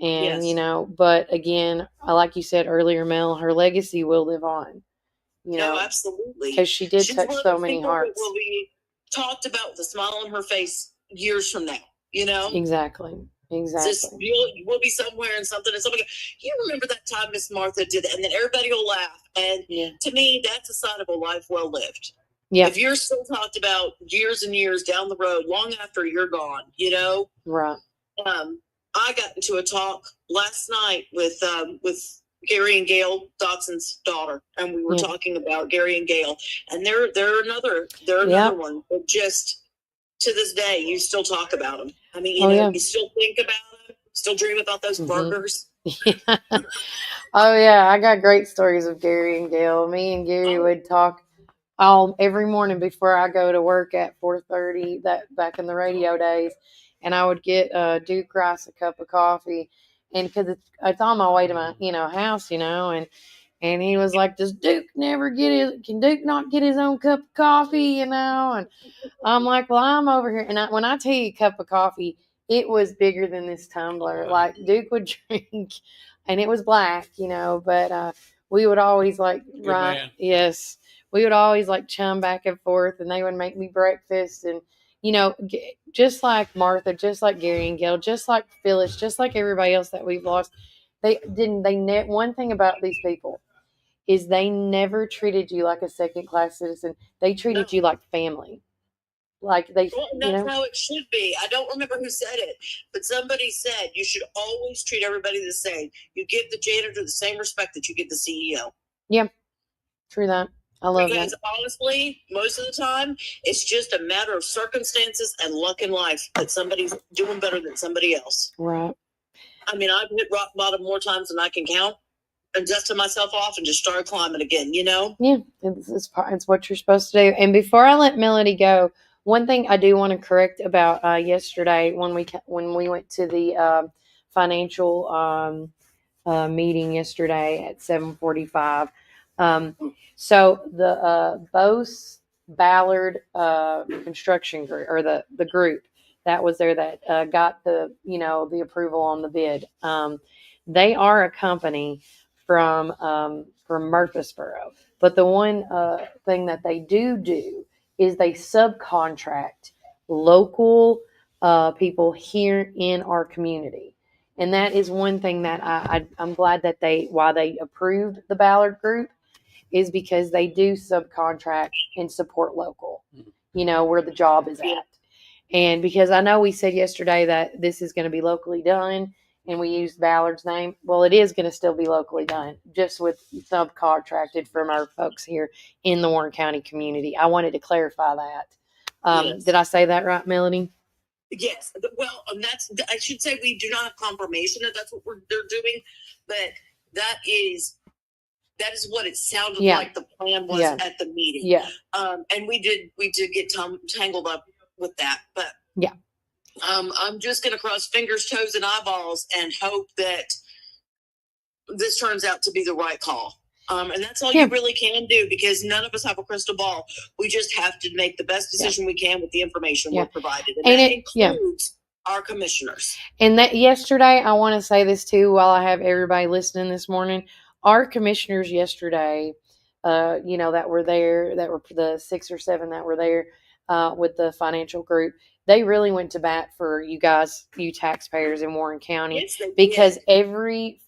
and but again, like you said earlier, Mel, her legacy will live on. Absolutely, because she did touch so many hearts. Will be talked about with a smile on her face years from now. Exactly. Just, we'll be somewhere and something, and somebody goes, you remember that time Miss Martha did that, and then everybody will laugh. And to me, that's a sign of a life well lived. Yeah. If you're still talked about years and years down the road, long after you're gone, Right. I got into a talk last night with Gary and Gail Dotson's daughter, and we were talking about Gary and Gail, and they're another one. But just to this day, you still talk about them. I mean, you still think about them, still dream about those burgers. Yeah. Oh yeah, I got great stories of Gary and Gail. Me and Gary would talk every morning before I go to work at 4:30. That back in the radio days, and I would get Duke Rice a cup of coffee, and because it's on my way to my house, And he was like, can Duke not get his own cup of coffee, And I'm like, well, I'm over here. And when I tell you a cup of coffee, it was bigger than this tumbler. Like Duke would drink, and it was black, but we would always yes, we would always chum back and forth, and they would make me breakfast. And, just like Martha, just like Gary and Gail, just like Phyllis, just like everybody else that we've lost, one thing about these people is they never treated you like a second-class citizen. They treated you like family. Like that's how it should be. I don't remember who said it, but somebody said you should always treat everybody the same. You give the janitor the same respect that you give the CEO. Yeah, true that. I love that. Because honestly, most of the time, it's just a matter of circumstances and luck in life that somebody's doing better than somebody else. Right. I mean, I've hit rock bottom more times than I can count, and dusted myself off and just started climbing again, Yeah, it's what you're supposed to do. And before I let Melody go, one thing I do want to correct about yesterday when we went to the financial meeting yesterday at 7:45. So the Bose Ballard construction group, or the group that was there that got the approval on the bid. They are a company from Murfreesboro, but the one thing that they do is they subcontract local people here in our community. And that is one thing that I'm glad that why they approved the Ballard Group, is because they do subcontract and support local, where the job is at. And because I know we said yesterday that this is going to be locally done, and we used Ballard's name. Well, it is going to still be locally done, just with subcontracted from our folks here in the Warren County community. I wanted to clarify that. Yes. Did I say that right, Melody? Yes. Well, I should say we do not have confirmation that that's what they're doing, but that is what it sounded like the plan was at the meeting. Yeah. And we did get tangled up with that, but yeah. I'm just going to cross fingers, toes, and eyeballs and hope that this turns out to be the right call. And that's all you really can do, because none of us have a crystal ball. We just have to make the best decision we can with the information we're provided. And that includes our commissioners. And that yesterday, I want to say this too, while I have everybody listening this morning, our commissioners yesterday, that were there, that were the 6 or 7 that were there with the financial group, they really went to bat for you guys, you taxpayers in Warren County, because every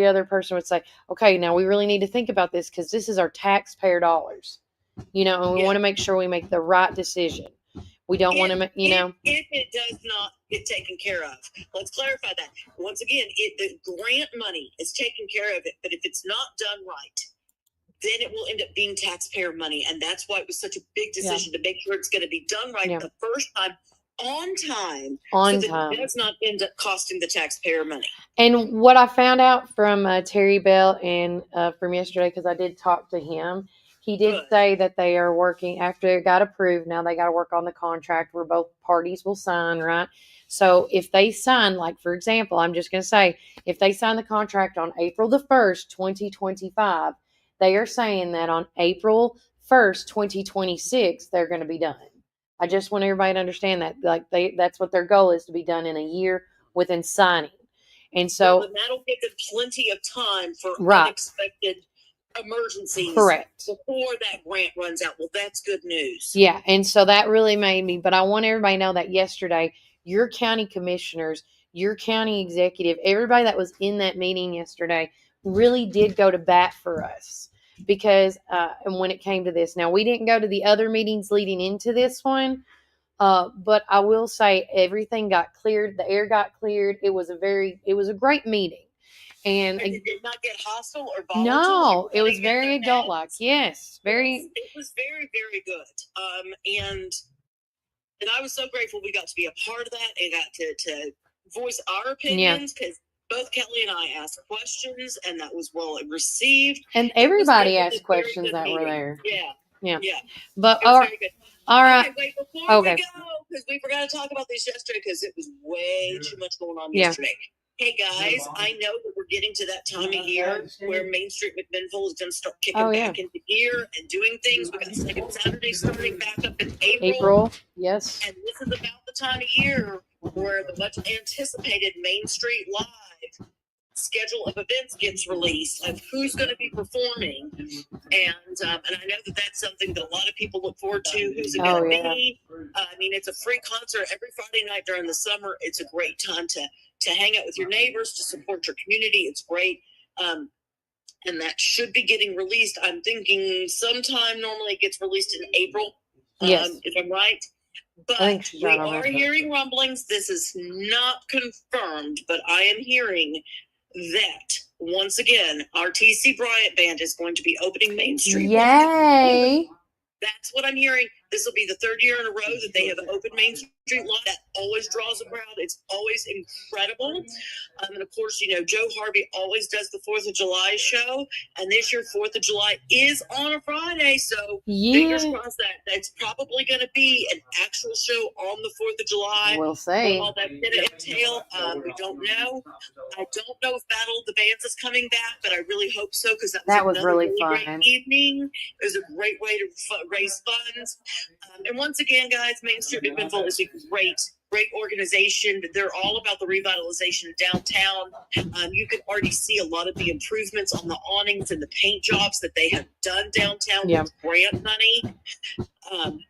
other person would say, okay, now we really need to think about this, because this is our taxpayer dollars, and we want to make sure we make the right decision. We don't want to, if it does not get taken care of. Let's clarify that. Once again, the grant money is taking care of it, but if it's not done right, then it will end up being taxpayer money. And that's why it was such a big decision to make sure it's going to be done right the first time, on time, so that it does not end up costing the taxpayer money. And what I found out from Terry Bell and from yesterday, because I did talk to him, he did say that they are working, after it got approved, now they got to work on the contract where both parties will sign, right? So if they sign, like, for example, I'm just going to say, if they sign the contract on April the 1st, 2025, they are saying that on April 1st, 2026, they're going to be done. I just want everybody to understand that, that's what their goal is, to be done in a year within signing. And so that'll give them plenty of time for unexpected emergencies. Correct. Before that grant runs out. Well, that's good news. Yeah. And so that really made me, but I want everybody to know that yesterday, your county commissioners, your county executive, everybody that was in that meeting yesterday really did go to bat for us. Because and when it came to this, now we didn't go to the other meetings leading into this one, but I will say everything got cleared. The air got cleared. It was a great meeting, and it did not get hostile or volatile. No, it was very adult-like. Yes, very. It was very, very good. And I was so grateful we got to be a part of that and got to voice our opinions, because both Kelly and I asked questions, and that was well received. And everybody asked questions that were there. Yeah. But all right. Okay, wait, before we go, because we forgot to talk about this yesterday, because it was way too much going on yesterday. Hey guys, I know that we're getting to that time of year where Main Street McMinnville is going to start kicking back into gear and doing things. We got Second Saturday starting back up in April. Yes. And this is about the time of year where the much anticipated Main Street Live schedule of events gets released of who's going to be performing. And I know that that's something that a lot of people look forward to. Who's it going to be? I mean, it's a free concert every Friday night during the summer. It's a great time to hang out with your neighbors, to support your community. It's great. And that should be getting released. I'm thinking sometime normally it gets released in April, if I'm right. But we are hearing rumblings. This is not confirmed, but I am hearing that once again, our TC Bryant Band is going to be opening Main Street. Yay! That's what I'm hearing. This will be the third year in a row that they have opened Main Street Live. That always draws a crowd. It's always incredible. And of course, you know, Joe Harvey always does the 4th of July show. And this year, 4th of July is on a Friday. So fingers crossed that's probably going to be an actual show on the 4th of July. We'll see. All that did it entail, we don't know. I don't know if Battle of the Bands is coming back, but I really hope so because that was really fun. Great evening. It was a great way to raise funds. And once again, guys, Main Street McMinnville is a great organization. They're all about the revitalization of downtown. You can already see a lot of the improvements on the awnings and the paint jobs that they have done downtown with grant money.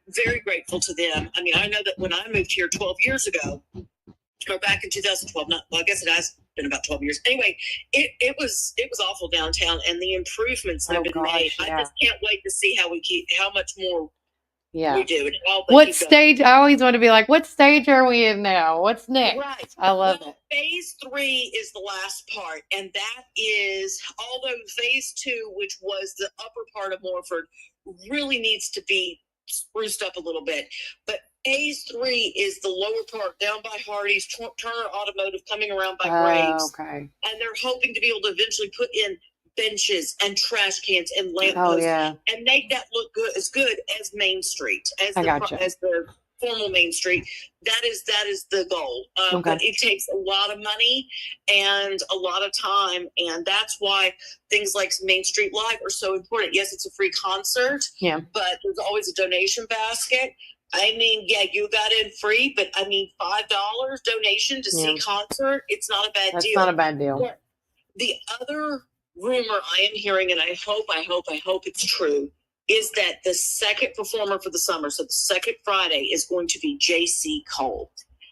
Very grateful to them. I mean, I know that when I moved here 12 years ago, or back in 2012, I guess it has been about 12 years. Anyway, it was awful downtown, and the improvements that have been made. I just can't wait to see how much more we do. And What stage? I always want to be like, what stage are we in now? What's next? Right. I love it. Phase 3 is the last part, and that is, although phase 2, which was the upper part of Morford, really needs to be spruced up a little bit. But phase 3 is the lower part down by Hardy's, Turner Automotive, coming around by Graves. Okay. And they're hoping to be able to eventually put in benches and trash cans and lampposts and make that look good as Main Street, as the formal Main Street. That is the goal. But it takes a lot of money and a lot of time, and that's why things like Main Street Live are so important. Yes, it's a free concert, but there's always a donation basket. I mean, you got in free, but I mean, $5 donation to see concert. It's not a bad deal. That's not a bad deal. But the other rumor I am hearing, and I hope it's true, is that the second performer for the summer, so the second Friday, is going to be J.C. Cole.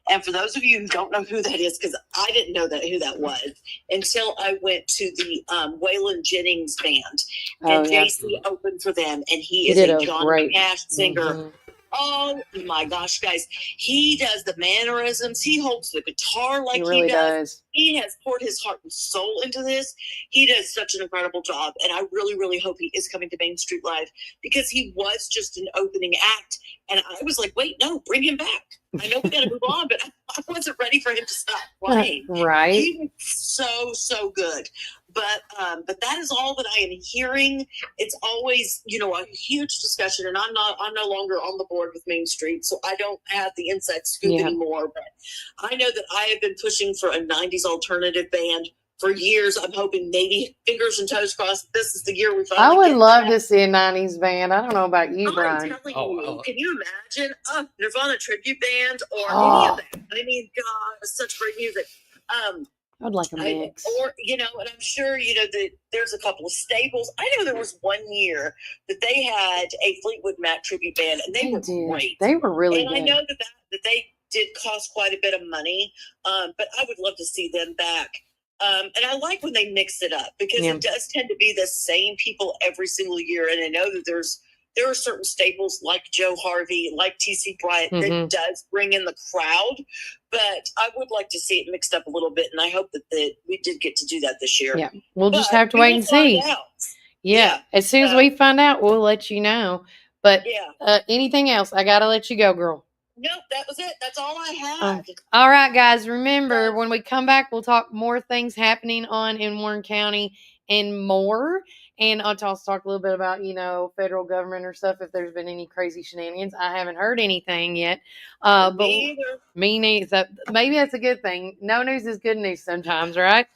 And for those of you who don't know who that is, because I didn't know who that was until I went to the Waylon Jennings band, and J.C. opened for them, and he is a Johnny Cash singer. Mm-hmm. Oh my gosh, guys. He does the mannerisms. He holds the guitar like he does. He has poured his heart and soul into this. He does such an incredible job. And I really, really hope he is coming to Main Street Live, because he was just an opening act. And I was like, wait, no, bring him back. I know we got to move on, but I wasn't ready for him to stop playing. Right. He was so good. But that is all that I am hearing. It's always, a huge discussion, and I'm no longer on the board with Main Street, so I don't have the inside scoop anymore. But I know that I have been pushing for a 90s alternative band for years. I'm hoping, maybe fingers and toes crossed, this is the year we finally. I would love to see a 90s band. I don't know about you, Brian. Can you imagine a Nirvana tribute band or any of that? I mean, God, it's such great music. I'd like a mix. And I'm sure, that there's a couple of staples. I know there was one year that they had a Fleetwood Mac tribute band, and they were great. They were really good. And I know that they did cost quite a bit of money, but I would love to see them back. And I like when they mix it up, because it does tend to be the same people every single year. And I know that there are certain staples like Joe Harvey, like TC Bryant, that does bring in the crowd. But I would like to see it mixed up a little bit, and I hope that we did get to do that this year. Yeah, we'll just have to wait and see. Yeah, as soon as we find out, we'll let you know. But anything else, I got to let you go, girl. Nope, that was it. That's all I had. All right, guys. Remember, when we come back, we'll talk more things happening in Warren County and more. And I'll talk a little bit about, federal government or stuff, if there's been any crazy shenanigans. I haven't heard anything yet. But Me either. Me neither. Maybe that's a good thing. No news is good news sometimes, right?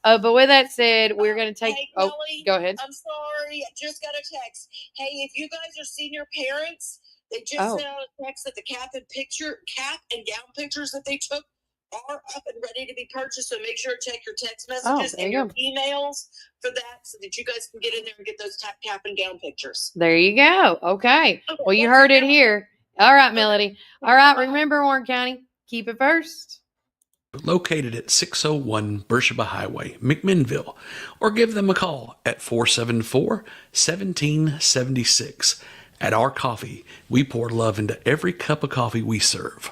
But with that said, we're going to take. Hey, oh, Kelly, go ahead. I'm sorry. I just got a text. Hey, if you guys are senior parents, they just sent out a text that the cap and gown pictures that they took are up and ready to be purchased. So make sure to check your text messages and your emails for that, so that you guys can get in there and get those cap and gown pictures. There you go. Okay. Well, you heard it here. All right, Melody. All right. Remember, Warren County, keep it first. Located at 601 Beersheba Highway, McMinnville, or give them a call at 474-1776. At Our Coffee, we pour love into every cup of coffee we serve.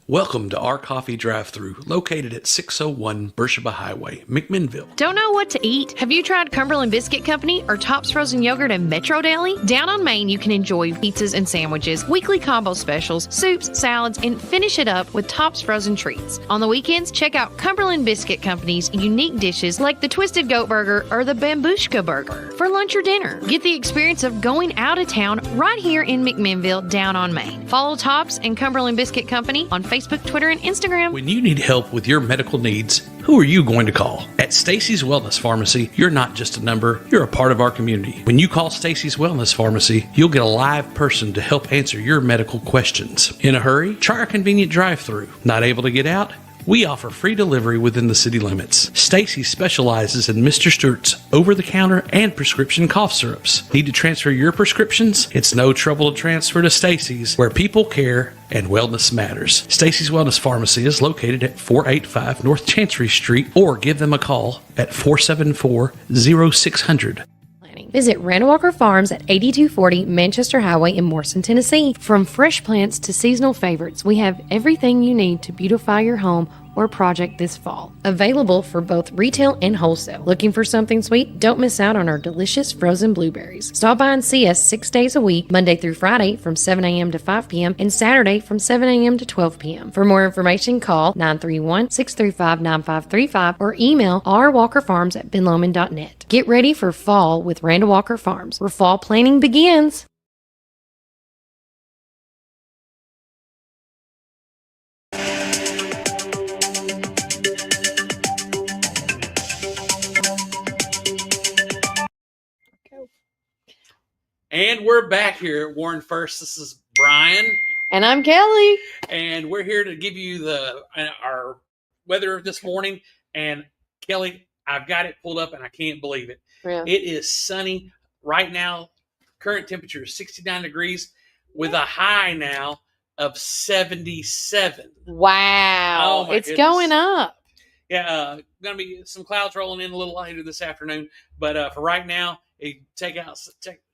Welcome to Our Coffee Drive-Thru, located at 601 Beersheba Highway, McMinnville. Don't know what to eat? Have you tried Cumberland Biscuit Company or Tops Frozen Yogurt and Metro Deli? Down on Main, you can enjoy pizzas and sandwiches, weekly combo specials, soups, salads, and finish it up with Tops Frozen Treats. On the weekends, check out Cumberland Biscuit Company's unique dishes like the Twisted Goat Burger or the Bambushka Burger for lunch or dinner. Get the experience of going out of town right here in McMinnville, down on Main. Follow Tops and Cumberland Biscuit Company on Facebook, Twitter, and Instagram. When you need help with your medical needs, who are you going to call? At Stacy's Wellness Pharmacy, you're not just a number, you're a part of our community. When you call Stacy's Wellness Pharmacy, you'll get a live person to help answer your medical questions. In a hurry? Try our convenient drive-thru. Not able to get out? We offer free delivery within the city limits. Stacy specializes in Mr. Stewart's over-the-counter and prescription cough syrups. Need to transfer your prescriptions? It's no trouble to transfer to Stacy's, where people care and wellness matters. Stacy's Wellness Pharmacy is located at 485 North Chancery Street, or give them a call at 474-0600. Visit Randall Walker Farms at 8240 Manchester Highway in Morrison, Tennessee. From fresh plants to seasonal favorites, we have everything you need to beautify your home or project this fall. Available for both retail and wholesale. Looking for something sweet? Don't miss out on our delicious frozen blueberries. Stop by and see us 6 days a week, Monday through Friday from 7 a.m. to 5 p.m. and Saturday from 7 a.m. to 12 p.m. For more information, call 931-635-9535 or email rwalkerfarms@benlomond.net. Get ready for fall with Randall Walker Farms, where fall planning begins. And we're back here at Warren First. This is Brian. And I'm Kelly. And we're here to give you our weather this morning. And Kelly, I've got it pulled up and I can't believe it. Yeah. It is sunny right now. Current temperature is 69 degrees with a high now of 77. Wow. It's going up. Yeah, going to be some clouds rolling in a little later this afternoon. But for right now,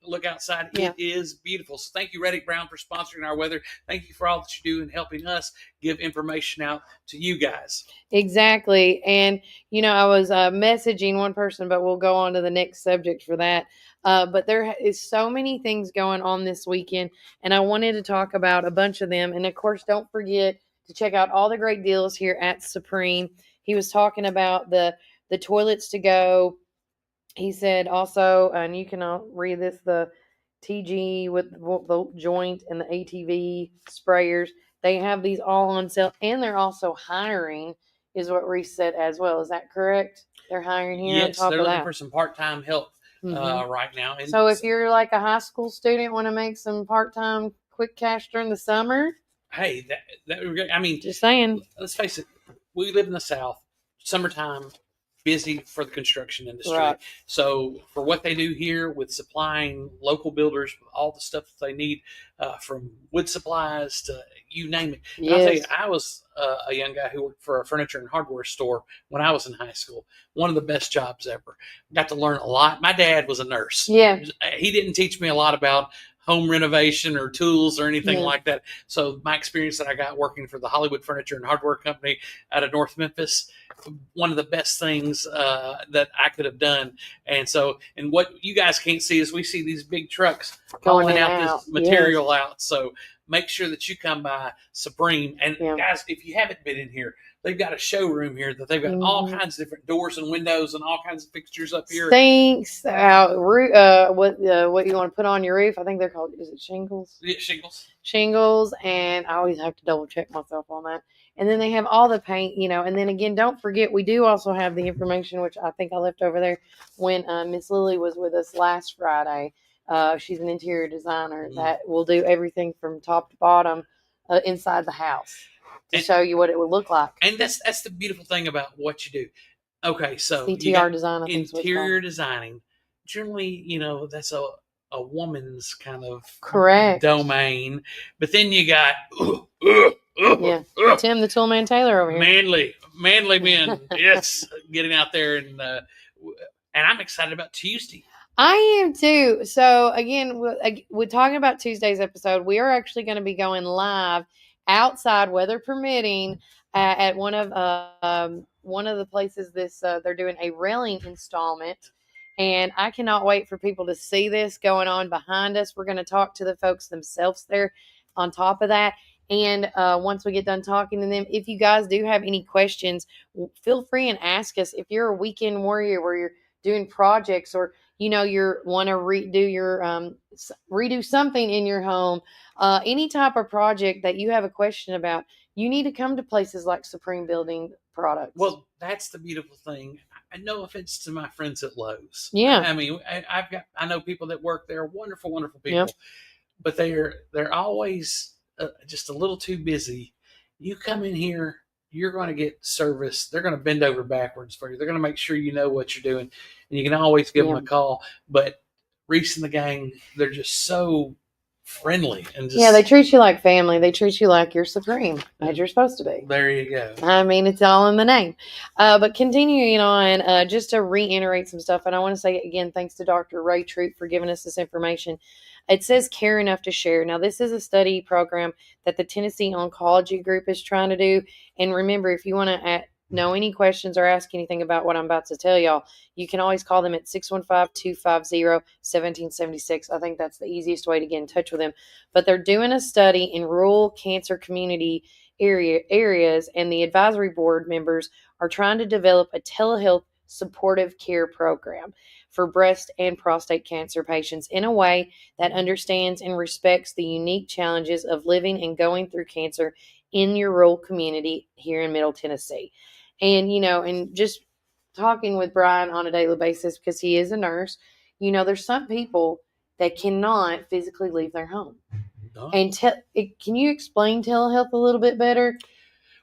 look outside. It is beautiful. So thank you, Reddick Brown, for sponsoring our weather. Thank you for all that you do and helping us give information out to you guys. Exactly. And, I was messaging one person, but we'll go on to the next subject for that. But there is so many things going on this weekend, and I wanted to talk about a bunch of them. And, of course, don't forget to check out all the great deals here at Supreme. He was talking about the toilets to go. He said also, and you can read this, the TG with the joint and the ATV sprayers. They have these all on sale, and they're also hiring, is what Reece said as well. Is that correct? They're hiring here on top of that. Yes, they're looking for some part-time help right now. And so if you're like a high school student, want to make some part-time quick cash during the summer? Hey, just saying. Let's face it. We live in the South. Summertime, busy for the construction industry. Right. So for what they do here with supplying local builders with all the stuff that they need, from wood supplies to you name it. And I'll tell you, I was a young guy who worked for a furniture and hardware store when I was in high school. One of the best jobs ever. Got to learn a lot. My dad was a nurse. Yeah. He didn't teach me a lot about home renovation or tools or anything like that. So my experience that I got working for the Hollywood Furniture and Hardware Company out of North Memphis, one of the best things that I could have done. And what you guys can't see is we see these big trucks hauling out this material out. So make sure that you come by Supreme. And guys, if you haven't been in here, they've got a showroom here that they've got all kinds of different doors and windows and all kinds of fixtures up here. Sinks, what you want to put on your roof? I think they're called. Is it shingles? Yeah, shingles. Shingles, and I always have to double check myself on that. And then they have all the paint, and then again, don't forget, we do also have the information, which I think I left over there when Miss Lily was with us last Friday. She's an interior designer that will do everything from top to bottom inside the house to show you what it would look like. And that's the beautiful thing about what you do. Okay, so CTR design, interior designing. Generally, that's a woman's kind of domain. But then you got Tim the Toolman Taylor over here. Manly men. Yes, getting out there and I'm excited about Tuesday. I am too. So again, we're talking about Tuesday's episode. We are actually going to be going live outside, weather permitting, at one of the places. They're doing a railing installment, and I cannot wait for people to see this going on behind us. We're going to talk to the folks themselves there. On top of that, and once we get done talking to them, if you guys do have any questions, feel free and ask us. If you're a weekend warrior where you're doing projects, or you want to redo something in your home, any type of project that you have a question about, you need to come to places like Supreme Building Products. Well, that's the beautiful thing. No offense to my friends at Lowe's. Yeah, I mean, I know people that work there, wonderful, wonderful people, but they're always just a little too busy. You come in here, you're going to get service. They're going to bend over backwards for you. They're going to make sure you know what you're doing, and you can always give them a call. But Reece and the gang, they're just so friendly and they treat you like family. They treat you like you're supreme, as you're supposed to be. There you go. I mean, it's all in the name. But continuing on, just to reiterate some stuff, and I want to say again, thanks to Dr. Ray Troop for giving us this information. It says care enough to share. Now, this is a study program that the Tennessee Oncology Group is trying to do. And remember, if you want to know any questions or ask anything about what I'm about to tell y'all, you can always call them at 615-250-1776. I think that's the easiest way to get in touch with them. But they're doing a study in rural cancer community areas, and the advisory board members are trying to develop a telehealth supportive care program for breast and prostate cancer patients in a way that understands and respects the unique challenges of living and going through cancer in your rural community here in Middle Tennessee. And, and just talking with Brian on a daily basis, because he is a nurse, there's some people that cannot physically leave their home. No. And can you explain telehealth a little bit better?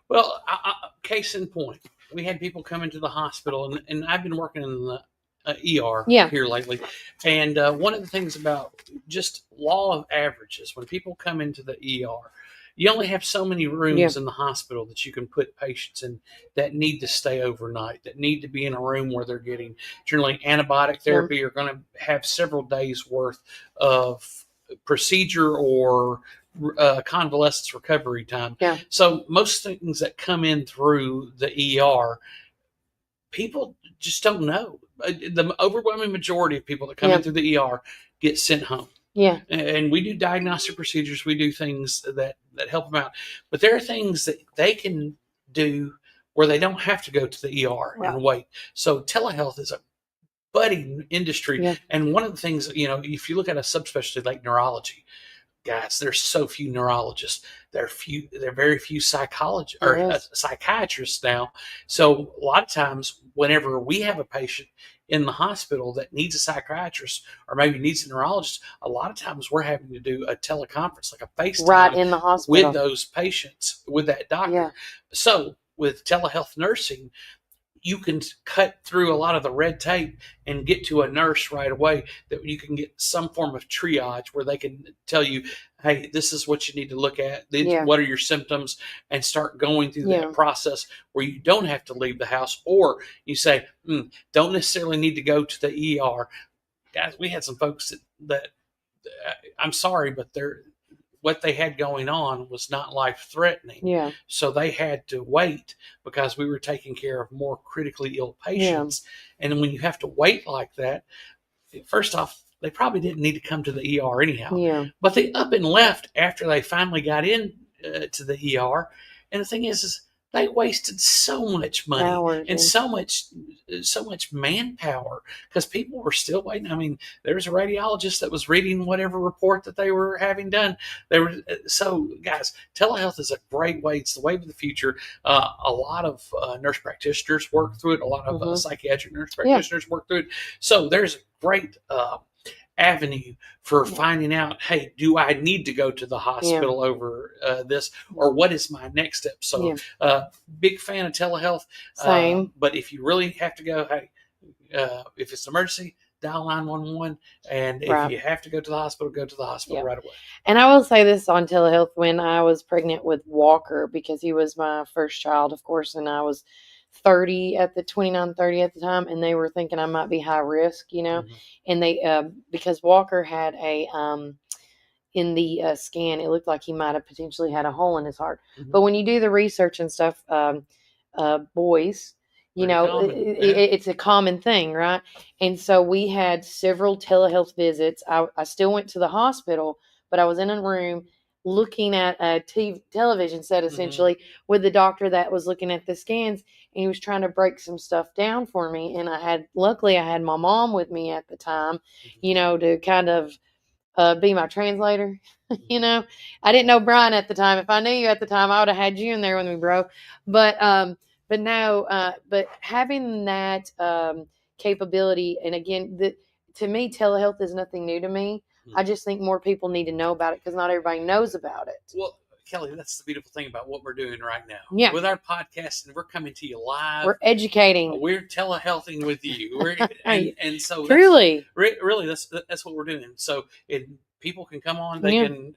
Well, case in point, we had people come into the hospital, and I've been working in the ER here lately. And one of the things about just law of averages, when people come into the ER, you only have so many rooms in the hospital that you can put patients in that need to stay overnight, that need to be in a room where they're getting generally antibiotic therapy, or going to have several days worth of procedure or convalescence recovery time. So most things that come in through the ER, people just don't know. The overwhelming majority of people that come in through the ER get sent home. Yeah. And we do diagnostic procedures. We do things that help them out. But there are things that they can do where they don't have to go to the ER and wait. So telehealth is a budding industry. Yeah. And one of the things, if you look at a subspecialty like neurology, guys, there's so few neurologists. There are very few psychiatrists now. So a lot of times, whenever we have a patient in the hospital that needs a psychiatrist or maybe needs a neurologist, a lot of times we're having to do a teleconference, like a FaceTime, right in the hospital with those patients, with that doctor. Yeah. So with telehealth nursing, you can cut through a lot of the red tape and get to a nurse right away, that you can get some form of triage where they can tell you, hey, this is what you need to look at. What are your symptoms? And start going through that process where you don't have to leave the house, or you say, don't necessarily need to go to the ER. Guys, we had some folks that I'm sorry, but what they had going on was not life-threatening. Yeah. So they had to wait because we were taking care of more critically ill patients. Yeah. And when you have to wait like that, first off, they probably didn't need to come to the ER anyhow. Yeah. But they up and left after they finally got in to the ER. And the thing is they wasted so much money Hours, and so much manpower because people were still waiting. I mean, there was a radiologist that was reading whatever report that they were having done. So guys, telehealth is a great way. It's the way of the future. A lot of nurse practitioners work through it. A lot of psychiatric nurse practitioners work through it. So there's a great avenue for finding out, hey, do I need to go to the hospital over this, or what is my next step? So big fan of telehealth. Same. But if you really have to go, hey, if it's an emergency, dial 911. And if you have to go to the hospital, go to the hospital right away. And I will say this on telehealth, when I was pregnant with Walker, because he was my first child, of course, and I was 30 at the 29-30 at the time, and they were thinking I might be high risk, and they because Walker had a in the scan, it looked like he might have potentially had a hole in his heart. But when you do the research and stuff, boys, it's a common thing, right? And so we had several telehealth visits. I still went to the hospital, but I was in a room looking at a television set, essentially, with the doctor that was looking at the scans, and he was trying to break some stuff down for me. And luckily I had my mom with me at the time, to kind of be my translator. I didn't know Brian at the time. If I knew you at the time, I would have had you in there with me, bro. But having that capability, and again, to me, telehealth is nothing new to me. I just think more people need to know about it because not everybody knows about it. Well, Kelly, that's the beautiful thing about what we're doing right now. Yeah. With our podcast, and we're coming to you live. We're educating. We're telehealthing with you. And so truly, really, that's what we're doing. So people can come on. They can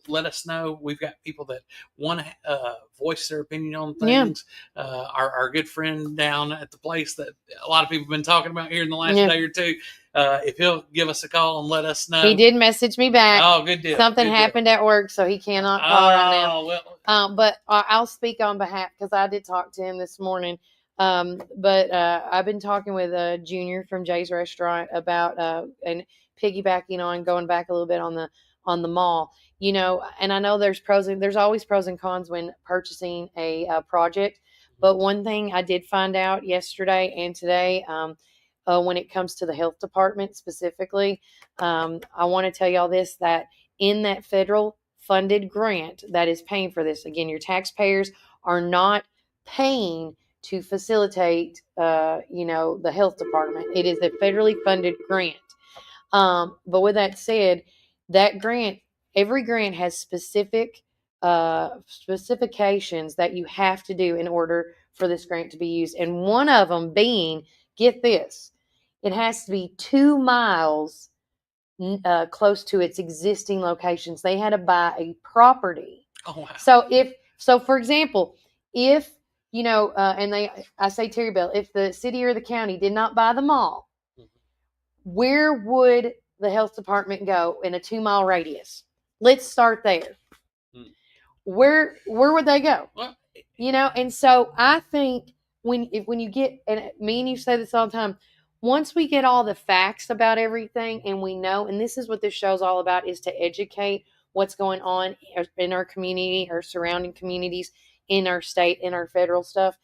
let us know. We've got people that want to voice their opinion on things. Our good friend down at the place that a lot of people have been talking about here in the last day or two. If he'll give us a call and let us know. He did message me back. Oh, good deal. Something happened at work, so he cannot call right now. Well. But I'll speak on behalf, because I did talk to him this morning. But I've been talking with Junior from Jay's Restaurant about and piggybacking on going back a little bit on the mall. And I know there's always pros and cons when purchasing a project. But one thing I did find out yesterday and today, when it comes to the health department specifically, I want to tell y'all this, that in that federal funded grant that is paying for this, again, your taxpayers are not paying to facilitate, the health department. It is a federally funded grant. But with that said, that grant, every grant has specific specifications that you have to do in order for this grant to be used. And one of them being, get this, it has to be 2 miles close to its existing locations. They had to buy a property. Oh, wow. So for example, if, I say Terry Bell, if the city or the county did not buy the mall, where would the health department go in a 2 mile radius? Let's start there. Where would they go? Well, And so I think when you get, and me and you say this all the time, once we get all the facts about everything and we know, and this is what this show's all about, is to educate what's going on in our community, our surrounding communities, in our state, in our federal stuff.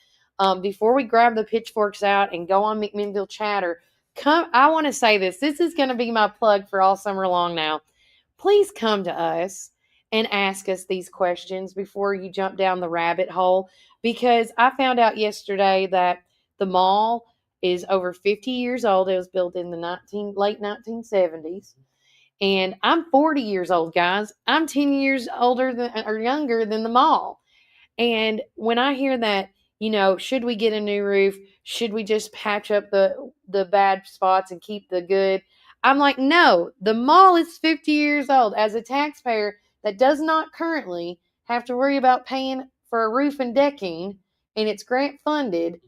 Before we grab the pitchforks out and go on McMinnville Chatter, I want to say this. This is going to be my plug for all summer long now. Please come to us and ask us these questions before you jump down the rabbit hole, because I found out yesterday that the mall is over 50 years old. It was built in the late 1970s. And I'm 40 years old, guys. I'm 10 years younger than the mall. And when I hear that, should we get a new roof? Should we just patch up the bad spots and keep the good? I'm like, no, the mall is 50 years old. As a taxpayer that does not currently have to worry about paying for a roof and decking, and it's grant funded,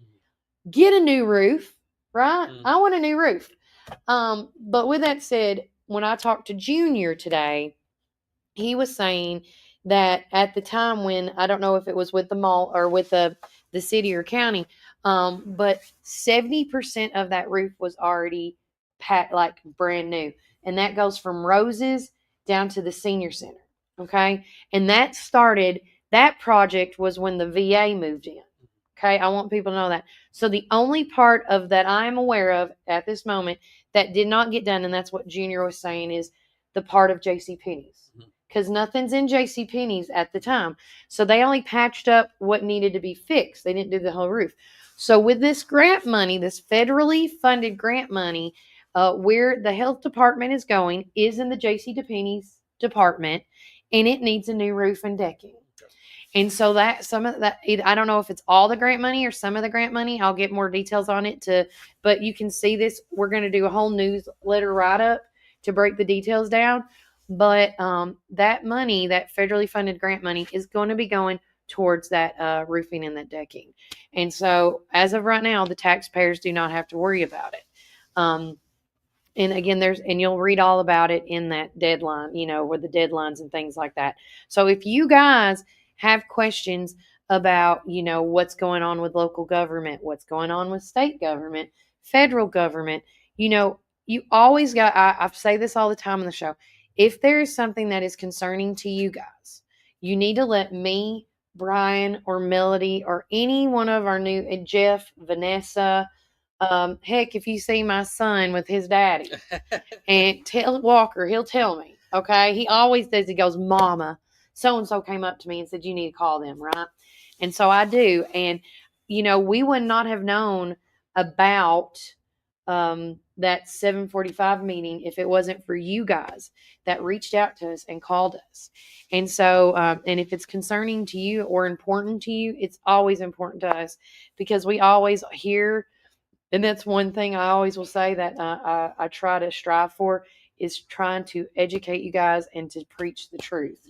get a new roof, right? I want a new roof. But with that said, when I talked to Junior today, he was saying that at the time when, I don't know if it was with the mall or with the city or county, but 70% of that roof was already brand new. And that goes from Roses down to the senior center. Okay. And that That project was when the VA moved in. Okay, I want people to know that. So the only part of that I'm aware of at this moment that did not get done, and that's what Junior was saying, is the part of JCPenney's. Because nothing's in JCPenney's at the time. So they only patched up what needed to be fixed. They didn't do the whole roof. So with this grant money, this federally funded grant money, where the health department is going is in the JCPenney's department, and it needs a new roof and decking. And so that some of that, I don't know if it's all the grant money or some of the grant money. I'll get more details on it but you can see this. We're going to do a whole newsletter write-up to break the details down. But that money, that federally funded grant money, is going to be going towards that roofing and that decking. And so as of right now, the taxpayers do not have to worry about it. And again, and you'll read all about it in that deadline, with the deadlines and things like that. So if you guys have questions about, what's going on with local government, what's going on with state government, federal government, you always I say this all the time on the show. If there is something that is concerning to you guys, you need to let me, Brian, or Melody, or any one of our Jeff, Vanessa, heck, if you see my son with his daddy and tell Walker, he'll tell me. Okay. He always does. He goes, Mama, so-and-so came up to me and said, you need to call them. Right. And so I do. And, we would not have known about, that 745 meeting if it wasn't for you guys that reached out to us and called us. And so, and if it's concerning to you or important to you, it's always important to us because we always hear. And that's one thing I always will say that I try to strive for is trying to educate you guys and to preach the truth,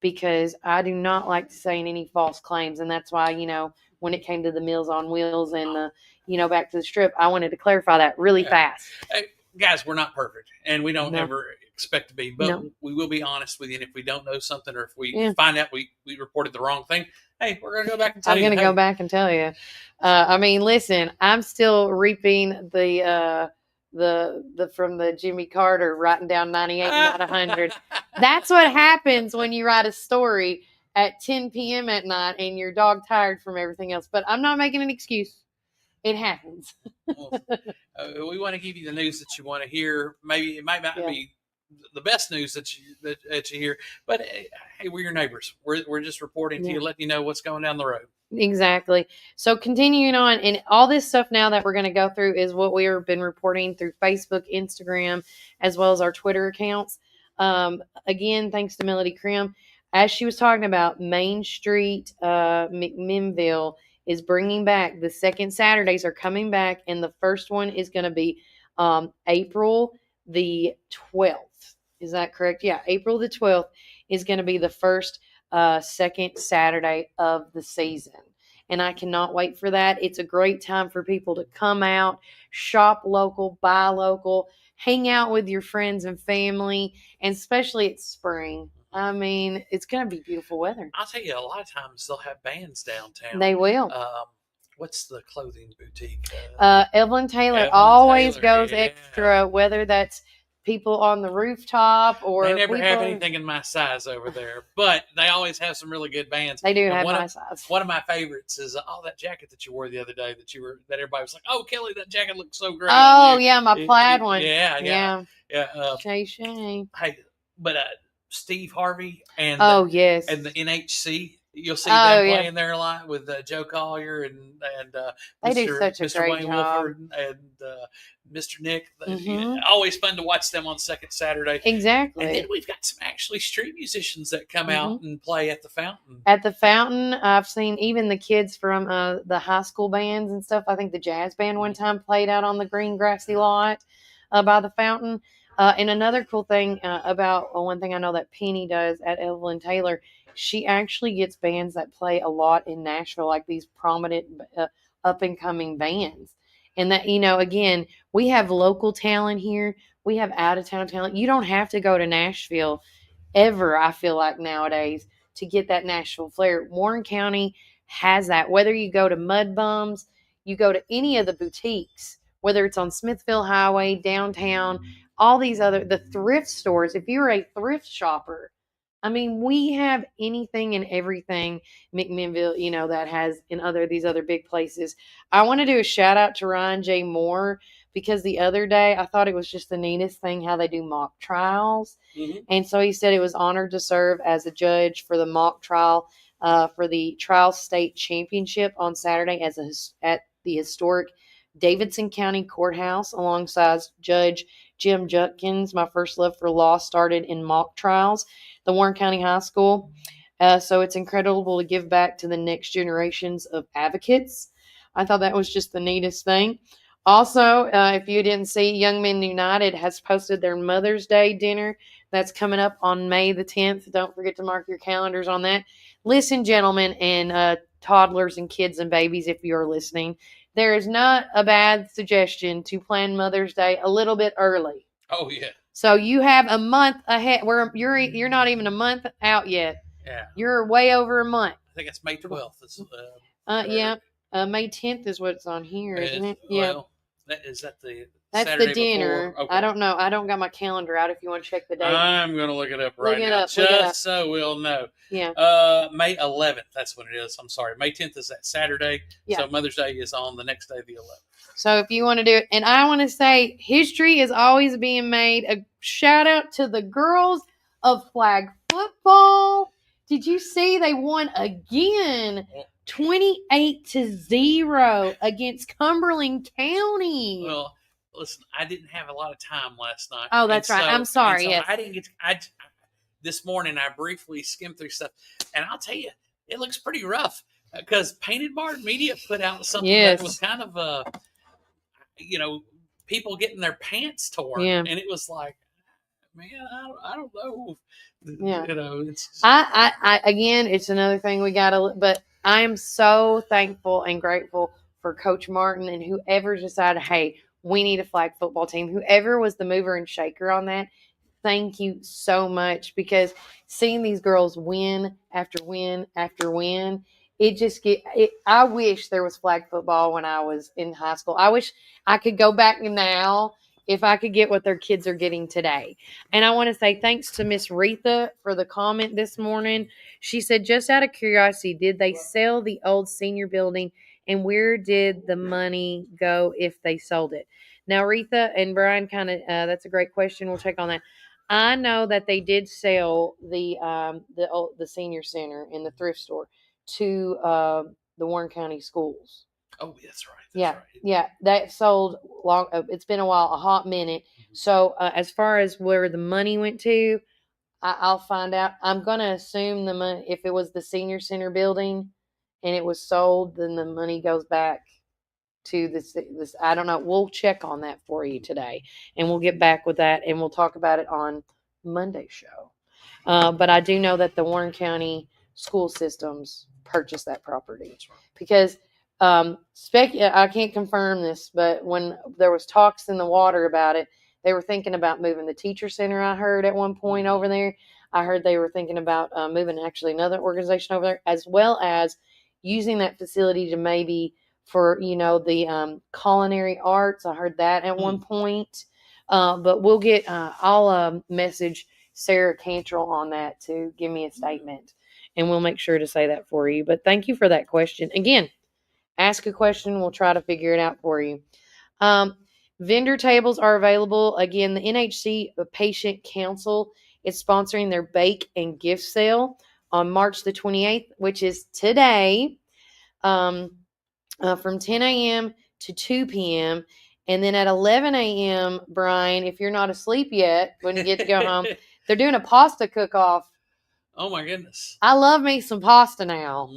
because I do not like to say any false claims. And that's why, when it came to the Meals on Wheels and the, back to the strip, I wanted to clarify that really fast. Hey, guys, we're not perfect and we don't ever expect to be, but we will be honest with you. And if we don't know something or if we find out we reported the wrong thing, hey, we're going to go back and tell you. I'm going to go back and tell you. Listen, I'm still reaping the from the Jimmy Carter writing down 98 not 100. That's what happens when you write a story at 10 p.m. at night and your dog tired from everything else. But I'm not making an excuse. It happens. We want to give you the news that you want to hear. Maybe it might not be the best news that you hear, but hey, we're your neighbors. We're just reporting to you, letting you know what's going down the road. Exactly. So continuing on, and all this stuff now that we're going to go through is what we have been reporting through Facebook, Instagram, as well as our Twitter accounts. Again, thanks to Melody Krim. As she was talking about, Main Street, McMinnville is bringing back, the second Saturdays are coming back, and the first one is going to be April the 12th. Is that correct? Yeah, April the 12th is going to be the first second Saturday of the season. And I cannot wait for that. It's a great time for people to come out, shop local, buy local, hang out with your friends and family, and especially it's spring. It's going to be beautiful weather. I'll tell you, a lot of times they'll have bands downtown. They will. What's the clothing boutique? Evelyn Taylor always goes extra, whether that's people on the rooftop or they never have anything in my size over there, but they always have some really good bands. They do have my size. One of my favorites is that jacket that you wore the other day that everybody was like, "Oh, Kelly, that jacket looks so great." Oh yeah, my plaid one. Yeah. Shay. Hey, but Steve Harvey and and the NHC. You'll see them playing there a lot with Joe Collier and they do such a Mr. great Wayne job. Wilford and Mr. Nick. Always fun to watch them on second Saturday. Exactly. And then we've got some actually street musicians that come out and play at the Fountain. At the Fountain, I've seen even the kids from the high school bands and stuff. I think the jazz band one time played out on the green grassy lot by the Fountain. And another cool thing about one thing I know that Penny does at Evelyn Taylor, she actually gets bands that play a lot in Nashville, like these prominent up-and-coming bands. And that, again, we have local talent here. We have out-of-town talent. You don't have to go to Nashville ever, I feel like, nowadays to get that Nashville flair. Warren County has that. Whether you go to Mud Bums, you go to any of the boutiques, whether it's on Smithville Highway, downtown, all these the thrift stores. If you're a thrift shopper, I mean, we have anything and everything McMinnville, that has in these other big places. I want to do a shout out to Ryan J. Moore because the other day I thought it was just the neatest thing how they do mock trials. Mm-hmm. And so he said it was honored to serve as a judge for the mock trial for the Trial State Championship on Saturday at the historic Davidson County Courthouse alongside Judge Jim Judkins. My first love for law started in mock trials, the Warren County High School. So it's incredible to give back to the next generations of advocates. I thought that was just the neatest thing. Also, if you didn't see, Young Men United has posted their Mother's Day dinner. That's coming up on May the 10th. Don't forget to mark your calendars on that. Listen, gentlemen, and toddlers and kids and babies, if you're listening, there is not a bad suggestion to plan Mother's Day a little bit early. Oh, yeah. So you have a month ahead where you're not even a month out yet. Yeah. You're way over a month. I think it's May 12th. Yeah. May 10th is what's on here, isn't it? Yeah. Well, that's the Saturday dinner. Before? Okay. I don't know. I don't got my calendar out if you want to check the date. I'm going to look it up right now. Just so we'll know. Yeah. May 11th. That's when it is. I'm sorry. May 10th is that Saturday. Yeah. So Mother's Day is on the next day, the 11th. So if you want to do it, and I want to say history is always being made. A shout out to the girls of flag football. Did you see they won again? 28-0 against Cumberland County. Well, listen, I didn't have a lot of time last night. Oh, that's right. I'm sorry. So yes. I didn't get. This morning I briefly skimmed through stuff, and I'll tell you, it looks pretty rough because Painted Barn Media put out something that was kind of people getting their pants torn, and it was like, man, I don't know. Yeah. It's I again, it's another thing we gotta. But I am so thankful and grateful for Coach Martin and whoever decided, hey, we need a flag football team. Whoever was the mover and shaker on that, thank you so much, because seeing these girls win after win after win, I wish there was flag football when I was in high school. I wish I could go back now if I could get what their kids are getting today. And I want to say thanks to Miss Retha for the comment this morning. She said, just out of curiosity, did they sell the old senior building, and where did the money go if they sold it? Now, Retha and Brian, that's a great question. We'll check on that. I know that they did sell the senior center in the thrift store to the Warren County schools. Oh, that's right. Yeah, that sold long. It's been a while, a hot minute. So as far as where the money went to, I'll find out. I'm going to assume the money, if it was the senior center building and it was sold, then the money goes back to this. I don't know. We'll check on that for you today, and we'll get back with that, and we'll talk about it on Monday's show. But I do know that the Warren County school systems purchased that property because I can't confirm this, but when there was talks in the water about it, they were thinking about moving the teacher center. I heard at one point over there. I heard they were thinking about moving actually another organization over there, as well as using that facility to maybe for the culinary arts. I heard that at one point. But we'll get. I'll message Sarah Cantrell on that to give me a statement, and we'll make sure to say that for you. But thank you for that question. Again, ask a question. We'll try to figure it out for you. Vendor tables are available. Again, the NHC Patient Council is sponsoring their bake and gift sale on March the 28th, which is today, from 10 a.m. to 2 p.m. And then at 11 a.m., Brian, if you're not asleep yet, when you get to go home, they're doing a pasta cook-off. Oh, my goodness. I love me some pasta now.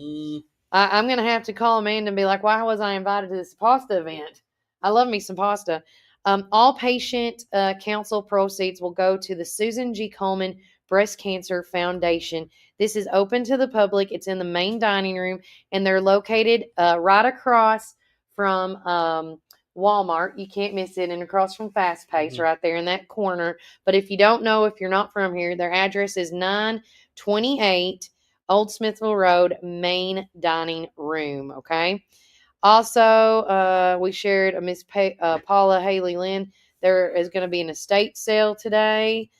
I'm going to have to call Amanda and be like, why was I invited to this pasta event? I love me some pasta. All patient council proceeds will go to the Susan G. Coleman Breast Cancer Foundation. This is open to the public. It's in the main dining room, and they're located right across from Walmart. You can't miss it, and across from Fast Pace, right there in that corner. But if you don't know, if you're not from here, their address is 928 Old Smithville Road, main dining room. Okay. Also, we shared Miss Paula Haley Lynn. There is going to be an estate sale today.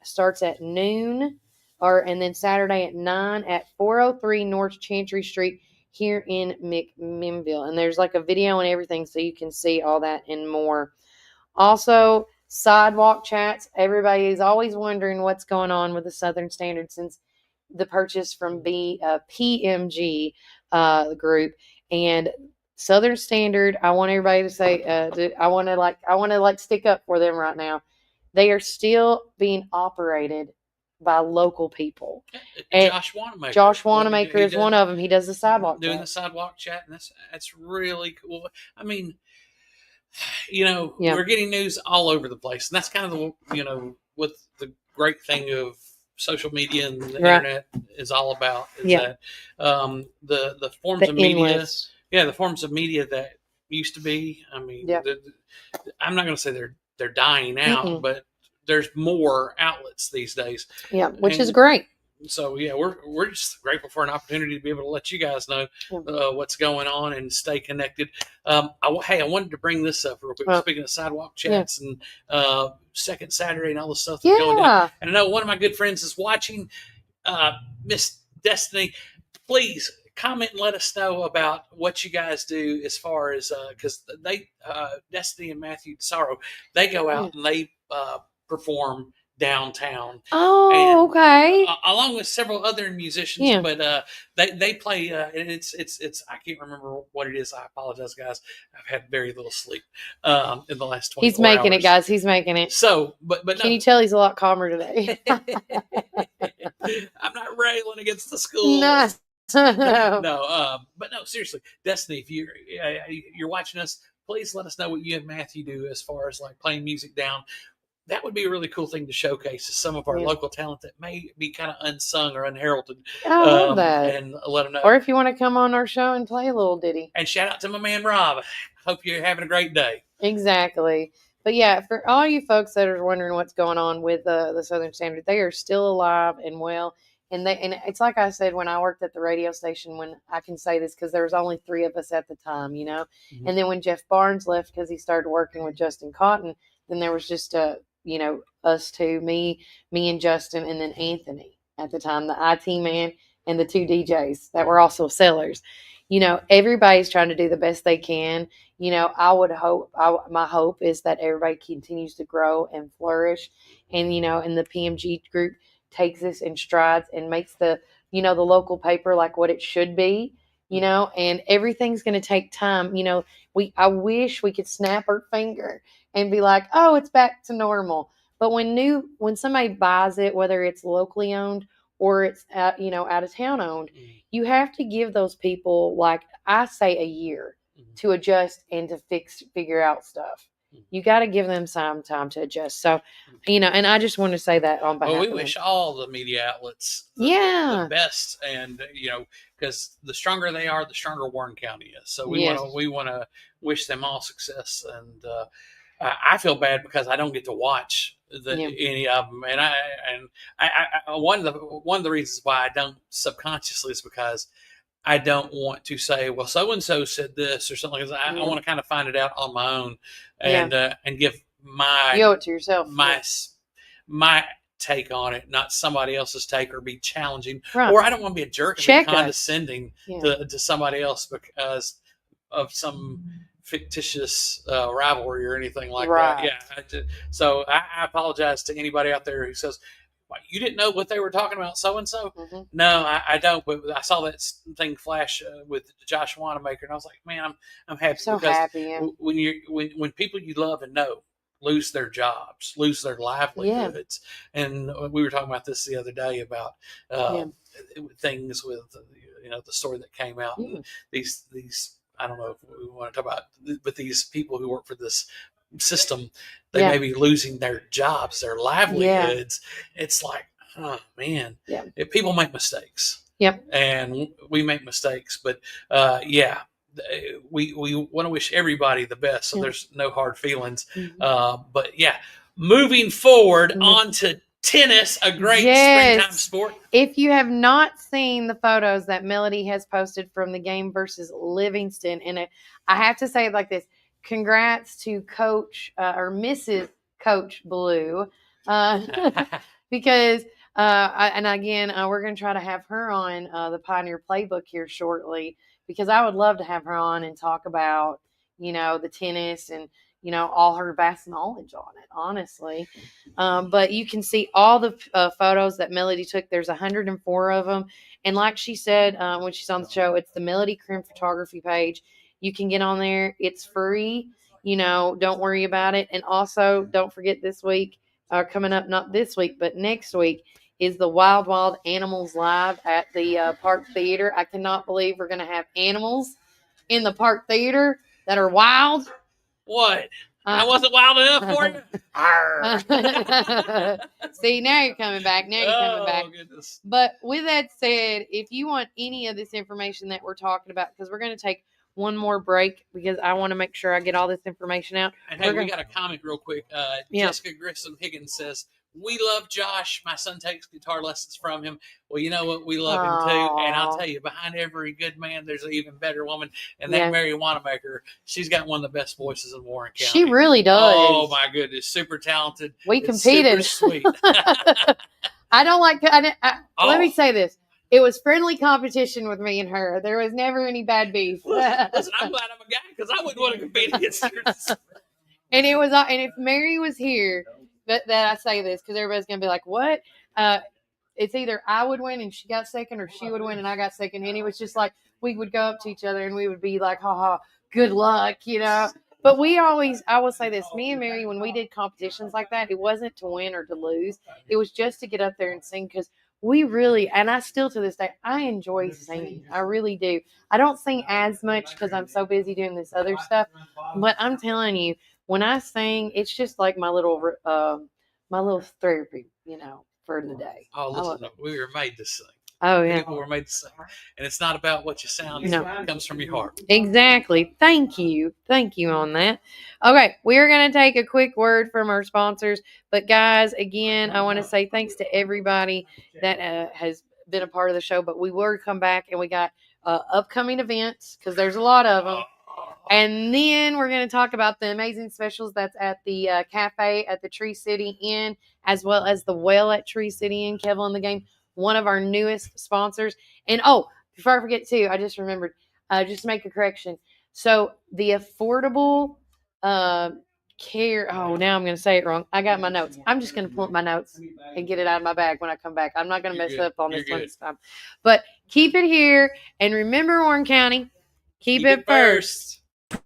Starts at noon. and then Saturday at 9 at 403 North Chantry Street here in McMinnville. And there's like a video and everything, so you can see all that and more. Also, sidewalk chats. Everybody is always wondering what's going on with the Southern Standard since the purchase from PMG group. And Southern Standard, I want everybody to say, I want to stick up for them right now. They are still being operated by local people. Josh Wanamaker is one of them. He does the sidewalk doing chat. the sidewalk chat, and that's really cool. I mean, we're getting news all over the place, and that's kind of the what the great thing of social media and the internet is all about. Is that the forms of media? Yeah, the forms of media that used to be. I mean, I'm not going to say they're dying out, but there's more outlets these days. Yeah, which is great. So we're just grateful for an opportunity to be able to let you guys know what's going on and stay connected. I wanted to bring this up real quick. Speaking of sidewalk chats and Second Saturday and all the stuff that's going down. And I know one of my good friends is watching. Miss Destiny, please comment and let us know about what you guys do as far as because they Destiny and Matthew DeSaro, they go out and they perform downtown. Oh, okay. Along with several other musicians, but they play and it's I can't remember what it is. I apologize, guys. I've had very little sleep in the last 24 hours. He's making it, guys. He's making it. So, but can you tell he's a lot calmer today? I'm not railing against the school. No. But no, seriously, Destiny, if you're watching us, please let us know what you and Matthew do as far as like playing music down. That would be a really cool thing to showcase to some of our local talent that may be kind of unsung or unheralded. I love that. And let them know. Or if you want to come on our show and play a little ditty. And shout out to my man Rob. Hope you're having a great day. Exactly. But yeah, for all you folks that are wondering what's going on with the Southern Standard, they are still alive and well. And it's like I said when I worked at the radio station, when I can say this because there was only 3 of us at the time, Mm-hmm. And then when Jeff Barnes left because he started working with Justin Cotton, then there was just us two, me and Justin, and then Anthony at the time, the IT man, and the 2 DJs that were also sellers. Everybody's trying to do the best they can. I would hope, my hope is that everybody continues to grow and flourish. And, and the PMG group takes this in strides and makes the local paper like what it should be, and everything's going to take time. I wish we could snap our finger and be like, oh, it's back to normal. But when somebody buys it, whether it's locally owned or it's out of town owned, you have to give those people, like I say, a year to adjust and to figure out stuff. You got to give them some time to adjust. So, and I just want to say that on behalf of them. We wish all the media outlets the best, and because the stronger they are, the stronger Warren County is. So we want to wish them all success. And I feel bad because I don't get to watch any of them, and I one of the reasons why I don't subconsciously is because I don't want to say, well, so and so said this or something. I want to kind of find it out on my own and give you owe it to yourself. My take on it, not somebody else's take, or be challenging. Right. Or I don't want to be a jerk and be condescending to somebody else because of some fictitious rivalry or anything like that. Yeah. So I apologize to anybody out there who says, you didn't know what they were talking about, so-and-so? Mm-hmm. No, I don't. But I saw that thing flash with Josh Wanamaker, and I was like, man, I'm happy. So happy. When people you love and know lose their jobs, lose their livelihoods. And we were talking about this the other day about things with, the story that came out. And these, I don't know if we want to talk about, but these people who work for this system, they may be losing their jobs, their livelihoods. It's like, oh man, people make mistakes. Yep. And we make mistakes, but we want to wish everybody the best. So there's no hard feelings. Mm-hmm. But moving forward on to tennis, a great springtime sport. If you have not seen the photos that Melody has posted from the game versus Livingston, and I have to say it like this: congrats to Coach or Mrs. Coach Blue, because And again, we're going to try to have her on the Pioneer Playbook here shortly, because I would love to have her on and talk about, the tennis and, all her vast knowledge on it, honestly. But you can see all the photos that Melody took. There's 104 of them. And like she said, when she's on the show, it's the Melody Krim photography page. You can get on there. It's free. Don't worry about it. And also, don't forget this week, coming up, not this week, but next week, is the Wild Wild Animals Live at the Park Theater. I cannot believe we're going to have animals in the Park Theater that are wild. What? I wasn't wild enough for you? See, now you're coming back. Goodness. But with that said, if you want any of this information that we're talking about, because we're going to take one more break because I want to make sure I get all this information out. And hey, we got a comment real quick. Jessica Grissom Higgins says, "We love Josh. My son takes guitar lessons from him." Well, you know what? We love him too. And I'll tell you, behind every good man, there's an even better woman. And that Mary Wanamaker, she's got one of the best voices in Warren County. She really does. Oh, my goodness. Super talented. We competed. Super sweet. I don't like, let me say this. It was friendly competition with me and her. There was never any bad beef. Listen, I'm glad I'm a guy because I wouldn't want to compete against her. And it was, and if Mary was here, that I say this because everybody's gonna be like, "What?" It's either I would win and she got second, or she would win and I got second. And it was just like we would go up to each other and we would be like, "Ha ha, good luck," But I will say this: me and Mary, when we did competitions like that, it wasn't to win or to lose. It was just to get up there and sing, because we really, and I still to this day, I enjoy singing. I really do. I don't sing as much because I'm so busy doing this other stuff. But I'm telling you, when I sing, it's just like my little therapy, for the day. Oh, listen, we were made to sing. Oh, yeah. People were made to sing. And it's not about what you sound. It comes from your heart. Exactly. Thank you. Thank you on that. Okay, we're going to take a quick word from our sponsors. But, guys, again, I want to say thanks to everybody that has been a part of the show. But we will come back, and we got upcoming events, because there's a lot of them. And then we're going to talk about the amazing specials that's at the cafe at the Tree City Inn, as well as the Well at Tree City Inn. Kevin in the Game, one of our newest sponsors. And, before I forget, too, I just remembered, just to make a correction. So the affordable care, now I'm going to say it wrong. I got my notes. I'm just going to pull up my notes and get it out of my bag when I come back. I'm not going to mess up on this one this time. But keep it here. And remember, Warren County, keep it first.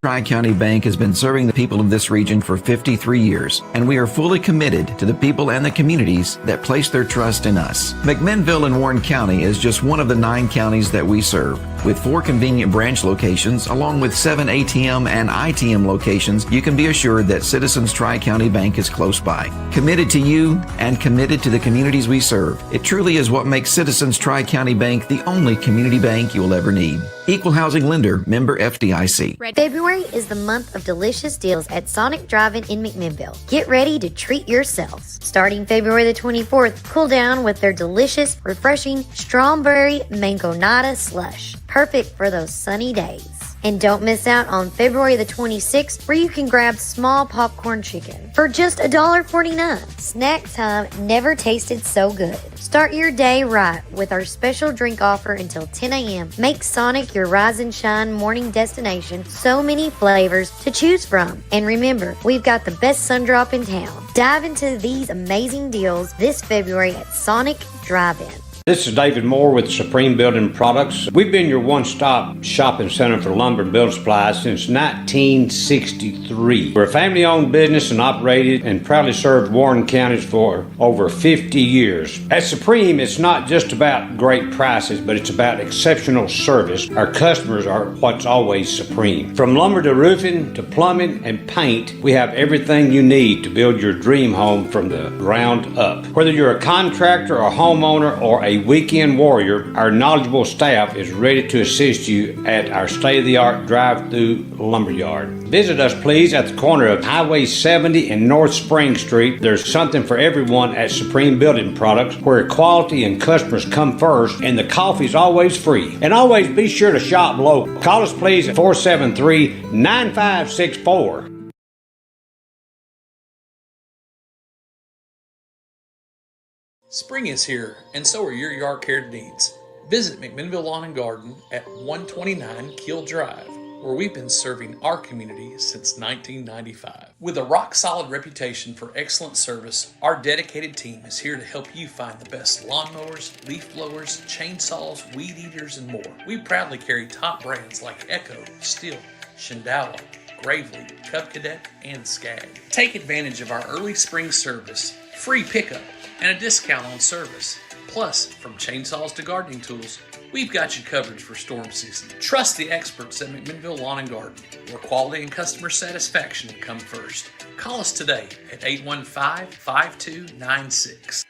Tri-County Bank has been serving the people of this region for 53 years, and we are fully committed to the people and the communities that place their trust in us. McMinnville in Warren County is just one of the 9 counties that we serve. With 4 convenient branch locations, along with 7 ATM and ITM locations, you can be assured that Citizens Tri-County Bank is close by. Committed to you and committed to the communities we serve. It truly is what makes Citizens Tri-County Bank the only community bank you will ever need. Equal housing lender, member FDIC. February is the month of delicious deals at Sonic Drive-In in McMinnville. Get ready to treat yourselves. Starting February the 24th, cool down with their delicious, refreshing strawberry mangonada slush. Perfect for those sunny days. And don't miss out on February the 26th, where you can grab small popcorn chicken for just $1.49. Snack time never tasted so good. Start your day right with our special drink offer until 10 a.m. Make Sonic your rise and shine morning destination. So many flavors to choose from. And remember, we've got the best sun drop in town. Dive into these amazing deals this February at Sonic Drive-In. This is David Moore with Supreme Building Products. We've been your one-stop shopping center for lumber and building supplies since 1963. We're a family-owned business and operated and proudly served Warren counties for over 50 years. At Supreme, it's not just about great prices, but it's about exceptional service. Our customers are what's always supreme. From lumber to roofing to plumbing and paint, we have everything you need to build your dream home from the ground up. Whether you're a contractor, a homeowner, or a weekend warrior, our knowledgeable staff is ready to assist you at our state-of-the-art drive-through lumberyard. Visit us, please, at the corner of Highway 70 and North Spring Street. There's something for everyone at Supreme Building Products, where quality and customers come first, and the coffee's always free. And always be sure to shop local. Call us, please, at 473-9564. Spring is here, and so are your yard care needs. Visit McMinnville Lawn and Garden at 129 Keel Drive, where we've been serving our community since 1995. With a rock-solid reputation for excellent service, our dedicated team is here to help you find the best lawnmowers, leaf blowers, chainsaws, weed eaters, and more. We proudly carry top brands like Echo, Stihl, Shindala, Gravely, Cub Cadet, and Skag. Take advantage of our early spring service, free pickup, and a discount on service. Plus, from chainsaws to gardening tools, we've got you covered for storm season. Trust the experts at McMinnville Lawn and Garden, where quality and customer satisfaction come first. Call us today at 815-5296.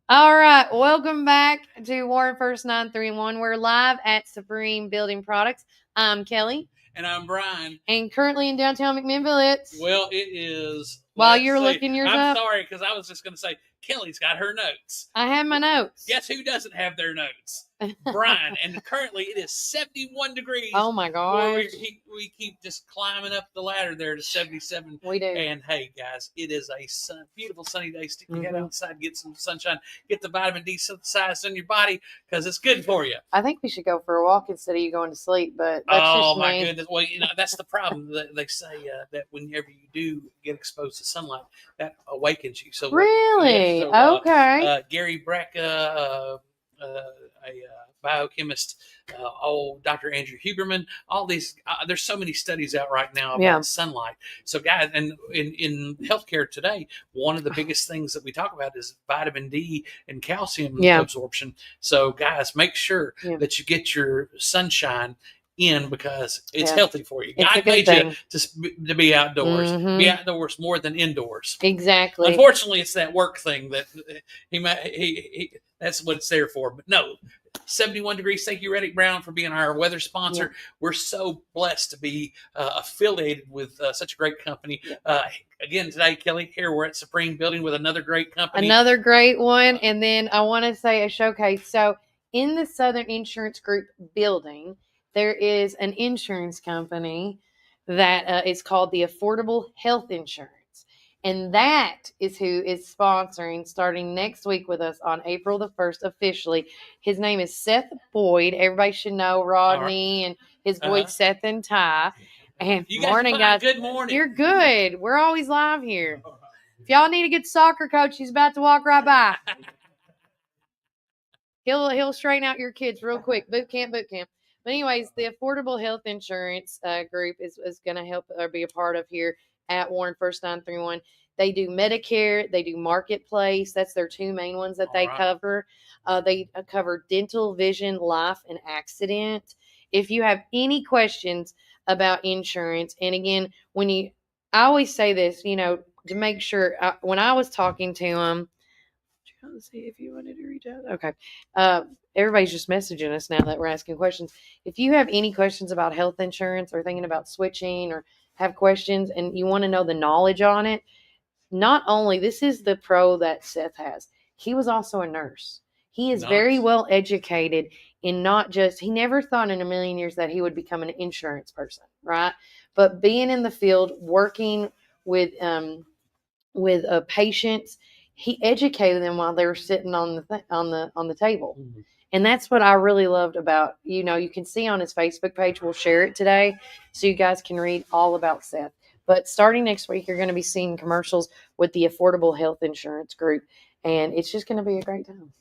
All right, welcome back to Warren First 931. We're live at Supreme Building Products. I'm Kelly. And I'm Brian. And currently in downtown McMinnville, Well, it is. While you're looking yours I'm up. sorry, because I was just going to say, Kelly's got her notes. I have my notes. Guess who doesn't have their notes? Brian. And currently it is 71 degrees. Oh, my gosh. We keep just climbing up the ladder there to 77. We do. And hey, guys, it is a beautiful sunny day. Stick your head outside, get some sunshine, get the vitamin D synthesized in your body because it's good for you. I think we should go for a walk instead of you going to sleep, but that's oh, just my me. goodness. Well, that's the problem. They say that whenever you do get exposed to sunlight, that awakens you. So Really? Okay. Gary Brecka, a biochemist, Dr. Andrew Huberman, all these, there's so many studies out right now about sunlight. So guys, and in healthcare today, one of the biggest things that we talk about is vitamin D and calcium absorption. So guys, make sure that you get your sunshine in because it's healthy for you. God made you to be outdoors. Be outdoors more than indoors. Exactly. Unfortunately, it's that work thing that he that's what it's there for. But no, 71 degrees. Thank you, Reddick Brown, for being our weather sponsor. We're so blessed to be affiliated with such a great company. Again, today, Kelly, here we're at Supreme Building with another great company. Another great one. And then I want to say a showcase. So in the Southern Insurance Group building, there is an insurance company that is called the Affordable Health Insurance. And that is who is sponsoring starting next week with us on April the 1st officially. His name is Seth Boyd. Everybody should know Rodney and his boys Seth and Ty. And morning, guys. Good morning. You're good. We're always live here. If y'all need a good soccer coach, he's about to walk right by. He'll straighten out your kids real quick. Boot camp. But anyways, the Affordable Health Insurance Group is going to help or be a part of here at Warren First 931. They do Medicare. They do Marketplace. That's their two main ones that they cover. They cover dental, vision, life, and accident. If you have any questions about insurance, and again, I always say this, to make sure, when I was talking to them, let's see if you wanted to reach out. Okay. Everybody's just messaging us now that we're asking questions. If you have any questions about health insurance or thinking about switching or have questions and you want to know the knowledge on it, not only, this is the pro that Seth has. He was also a nurse. He is very well educated in not just, he never thought in a million years that he would become an insurance person, right? But being in the field, working with patients, he educated them while they were sitting on the table. Mm-hmm. And that's what I really loved about, you can see on his Facebook page, we'll share it today so you guys can read all about Seth. But starting next week, you're going to be seeing commercials with the Affordable Health Insurance Group, and it's just going to be a great time.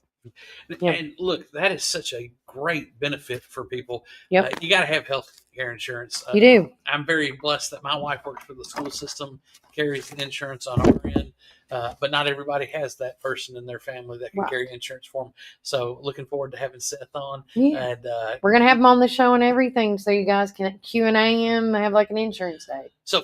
And look, that is such a great benefit for people. Yep. You got to have health. You care insurance. You do. I'm very blessed that my wife works for the school system, carries insurance on our end. But not everybody has that person in their family that can carry insurance for them. So looking forward to having Seth on. Yeah. And we're going to have him on the show and everything so you guys can Q&A him, have like an insurance day. So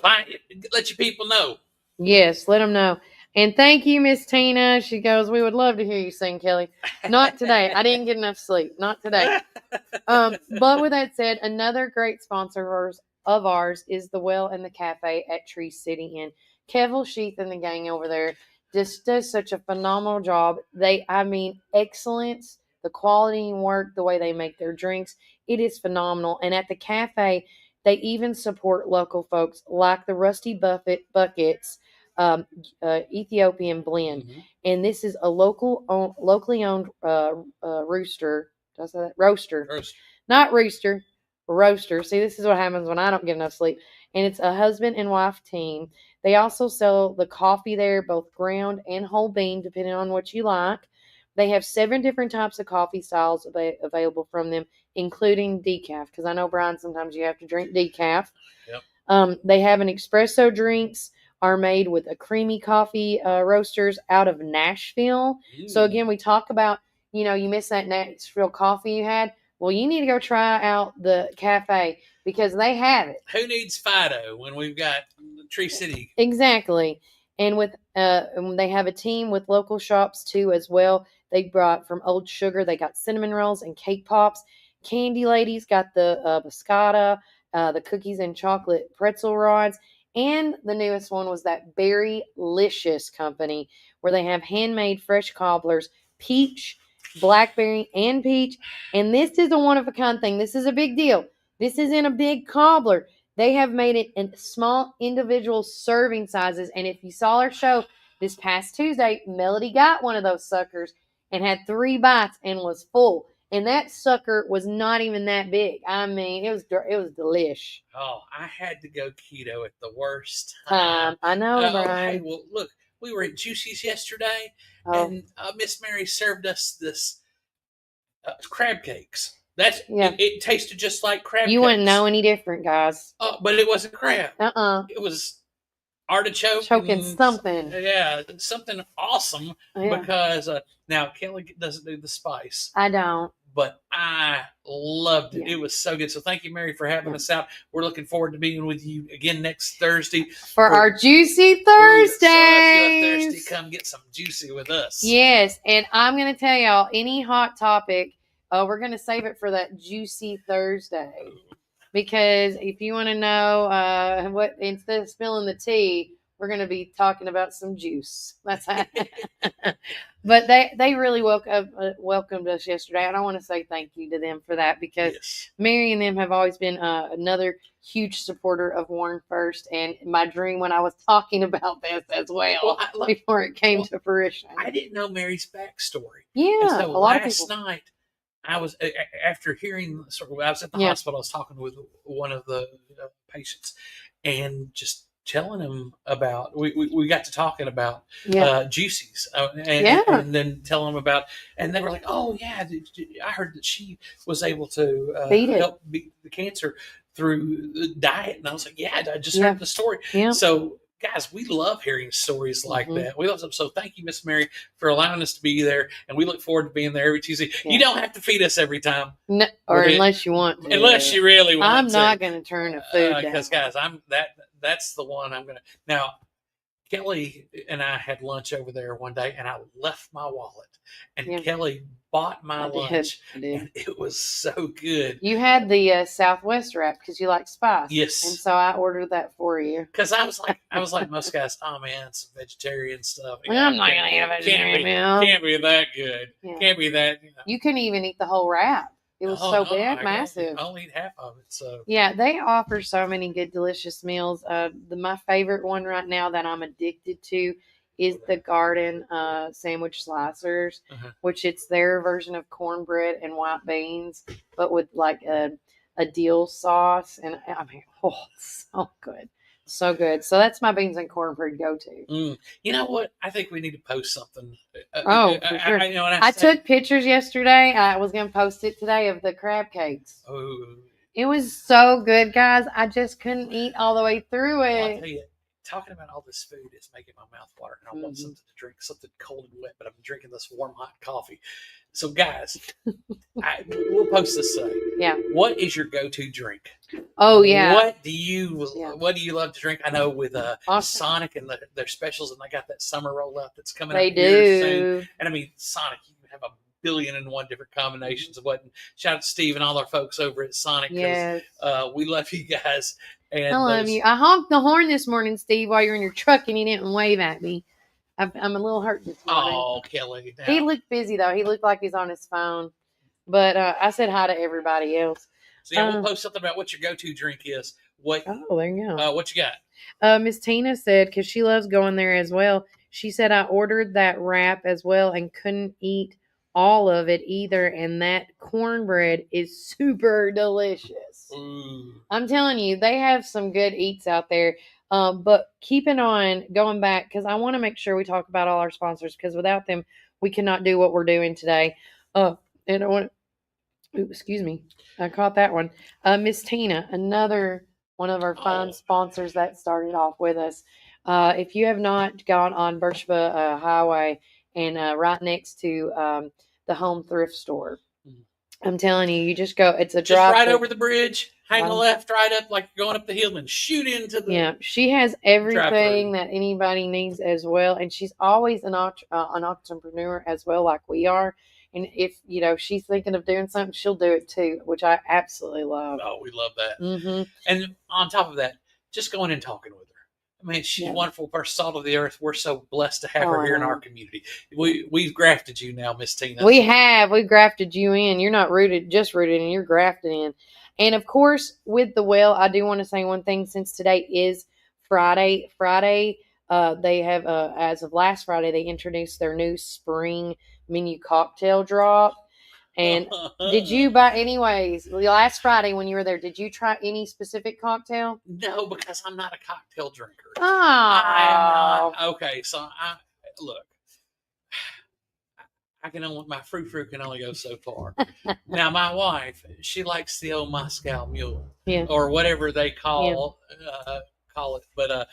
let you people know. Yes, let them know. And thank you, Miss Tina. She goes, we would love to hear you sing, Kelly. Not today. I didn't get enough sleep. Not today. But with that said, another great sponsor of ours is the Well and the Cafe at Tree City Inn. Kevil Sheath and the gang over there just does such a phenomenal job. Excellence, the quality and work, the way they make their drinks, it is phenomenal. And at the cafe, they even support local folks like the Rusty Buckets Ethiopian blend. Mm-hmm. And this is a locally owned rooster. Did I say that? Roaster. Not rooster, roaster. See, this is what happens when I don't get enough sleep. And it's a husband and wife team. They also sell the coffee there, both ground and whole bean, depending on what you like. They have 7 different types of coffee styles available from them, including decaf. Because I know, Brian, sometimes you have to drink decaf. Yep. They have an espresso drinks are made with a creamy coffee roasters out of Nashville. So again, we talk about, you miss that Nashville coffee you had. Well, you need to go try out the cafe because they have it. Who needs Fido when we've got Tree City? Exactly. And with they have a team with local shops too as well. They brought from Old Sugar. They got cinnamon rolls and cake pops. Candy Ladies got the biscotta, the cookies and chocolate pretzel rods. And the newest one was that Berry-licious company where they have handmade fresh cobblers, peach, blackberry, and peach. And this is a one-of-a-kind thing. This is a big deal. This isn't a big cobbler. They have made it in small individual serving sizes. And if you saw our show this past Tuesday, Melody got one of those suckers and had 3 bites and was full. And that sucker was not even that big. I mean, it was delish. Oh, I had to go keto at the worst time. I know, Brian. Hey, well, look, we were at Juicy's yesterday, and Miss Mary served us this crab cakes. It tasted just like crab cakes. You wouldn't know any different, guys. But it wasn't crab. It was artichoke. Choking something. Yeah, something awesome. Because now Kelly doesn't do the spice. I don't. But I loved it. It was so good. So thank you, Mary, for having us out. We're looking forward to being with you again next Thursday. For our Juicy Thursdays. So if you're thirsty, come get some juicy with us. Yes. And I'm going to tell y'all, any hot topic, we're going to save it for that Juicy Thursday. Because if you want to know what, instead of spilling the tea, we're going to be talking about some juice. That's how. But they really welcomed us yesterday. And I want to say thank you to them for that because Mary and them have always been another huge supporter of Warren First. And my dream when I was talking about this as well before it came to fruition. I didn't know Mary's backstory. Yeah. And so last night, I was, after hearing, I was at the hospital, I was talking with one of the patients and just telling him about, we got to talking about Juicy's and then telling them about, and they were like, oh yeah, I heard that she was able to help beat the cancer through the diet. And I was like, yeah, I just heard the story. Yeah. So guys, we love hearing stories like that. We love them. So thank you, Miss Mary, for allowing us to be there. And we look forward to being there every Tuesday. Yeah. You don't have to feed us every time. No, or unless you want to. Unless you really want to. I'm not going to turn the food down. Because, guys, that's the one I'm going to. Now, Kelly and I had lunch over there one day, and I left my wallet. And Kelly bought my lunch, and it was so good. You had the Southwest wrap because you like spice. Yes. And so I ordered that for you. Because I was like most guys, oh, man, some vegetarian stuff. I'm not going to eat a vegetarian meal. Can't be that good. Yeah. Can't be that. You couldn't even eat the whole wrap. It was big, massive. I'll eat half of it. So yeah, they offer so many good, delicious meals. My favorite one right now that I'm addicted to is the Garden sandwich slicers, which it's their version of cornbread and white beans, but with like a dill sauce, and I mean, it's so good. So good. So that's my beans and cornbread go-to. You know what? I think we need to post something. For sure. I took pictures yesterday. I was going to post it today of the crab cakes. Oh. It was so good, guys. I just couldn't eat all the way through it. Well, I'll tell you, talking about all this food is making my mouth water, and I want something to drink, something cold and wet, but I'm drinking this warm, hot coffee. So, guys, we'll post this. Yeah. What is your go-to drink? Oh yeah. What do you love to drink? I know with Sonic and their specials, and they got that summer rollout that's coming out here soon. And I mean, Sonic, you have a billion and one different combinations of what. And shout out to Steve and all our folks over at Sonic. Yes. We love you guys. And I love you. I honked the horn this morning, Steve, while you were in your truck, and you didn't wave at me. I'm a little hurt this morning. Oh, Kelly. Now. He looked busy, though. He looked like he's on his phone. But I said hi to everybody else. So, yeah, we'll post something about what your go-to drink is. Oh, there you go. What you got? Miss Tina said, because she loves going there as well, she said, I ordered that wrap as well and couldn't eat all of it either, and that cornbread is super delicious. I'm telling you, they have some good eats out there. But keeping on going back, because I want to make sure we talk about all our sponsors, because without them, we cannot do what we're doing today. And I want, excuse me, I caught that one. Miss Tina, another one of our fine sponsors that started off with us. If you have not gone on Birchba Highway and right next to the home thrift store, I'm telling you, you just go. It's a drive. Just right over the bridge, hang a left, right up like you're going up the hill, and shoot into the. Yeah, she has everything that anybody needs as well, and she's always an entrepreneur as well, like we are. And if she's thinking of doing something, she'll do it too, which I absolutely love. Oh, we love that. And on top of that, just going and talking with her. I mean, she's a wonderful person, salt of the earth. We're so blessed to have her here in our community. We've grafted you now, Miss Tina. We have. We grafted you in. You're not just rooted in. You're grafted in. And, of course, with the well, I do want to say one thing. Since today is Friday, they have, as of last Friday, they introduced their new spring menu cocktail drop. And did you last Friday when you were there, did you try any specific cocktail? No, because I'm not a cocktail drinker. Oh. I am not. Okay, so look, my frou-frou can only go so far. Now, my wife, she likes the old Moscow Mule. Yeah. Or whatever they call it. But,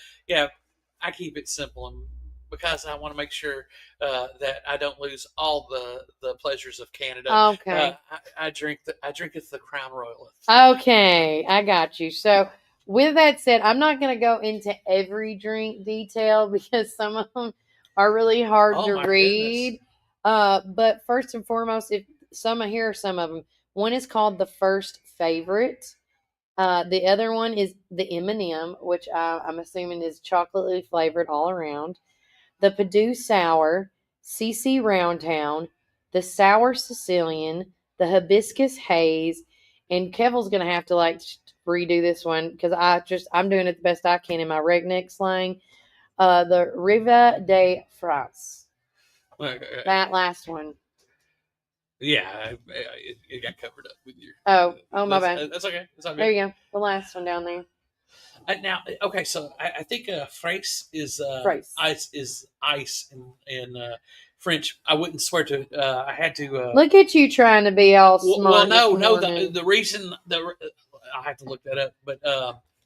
I keep it simple because I want to make sure that I don't lose all the pleasures of Canada. Okay. I drink it the Crown Royal. Okay, I got you. So with that said, I'm not going to go into every drink detail because some of them are really hard to read. But first and foremost, here are some of them. One is called the First Favorite. The other one is the M&M, which I'm assuming is chocolately flavored all around. The Purdue Sour, CC Roundtown, the Sour Sicilian, the Hibiscus Haze, and Kevil's going to have to redo this one because I'm doing it the best I can in my redneck slang. The Riva de France. That last one. Yeah, it got covered up with your. Oh, my bad. That's okay. That's all good. There you go. The last one down there. Now, okay, so I think Frace is ice in French. I wouldn't swear to. I had to. Look at you trying to be all smart. Well, no. The reason I have to look that up, but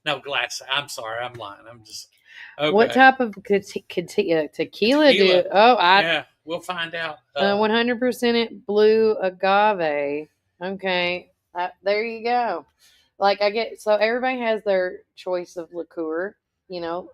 no glass. I'm sorry, I'm lying. I'm just. Okay. What type of tequila do you? Yeah, we'll find out. 100% blue agave. Okay, there you go. So everybody has their choice of liqueur, and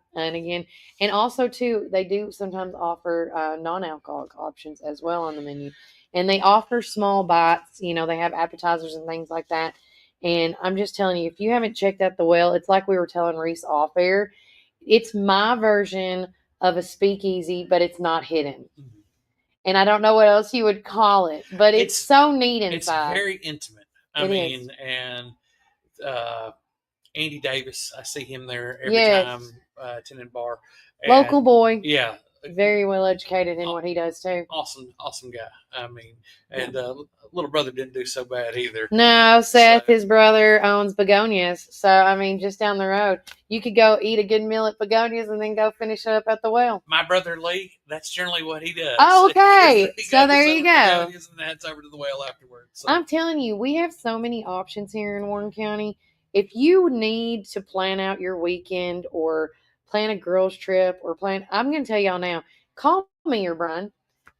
also too, they do sometimes offer non-alcoholic options as well on the menu, and they offer small bites. They have appetizers and things like that. And I'm just telling you, if you haven't checked out the well, it's like we were telling Reece off air. It's my version of a speakeasy, but it's not hidden. Mm-hmm. And I don't know what else you would call it, but it's so neat inside. It's very intimate. And Andy Davis, I see him there every time, Tenant Bar. And local boy. Yeah. very well educated in what he does too. Awesome guy. I mean, and little brother didn't do so bad either. No, Seth, his brother, owns Begonias. So, I mean, just down the road. You could go eat a good meal at Begonias and then go finish up at the well. My brother Lee, that's generally what he does. Oh, okay. So there you go. And heads over to the well afterwards. So. I'm telling you, we have so many options here in Warren County. If you need to plan out your weekend or plan a girls trip or I'm going to tell y'all now, call me or Brian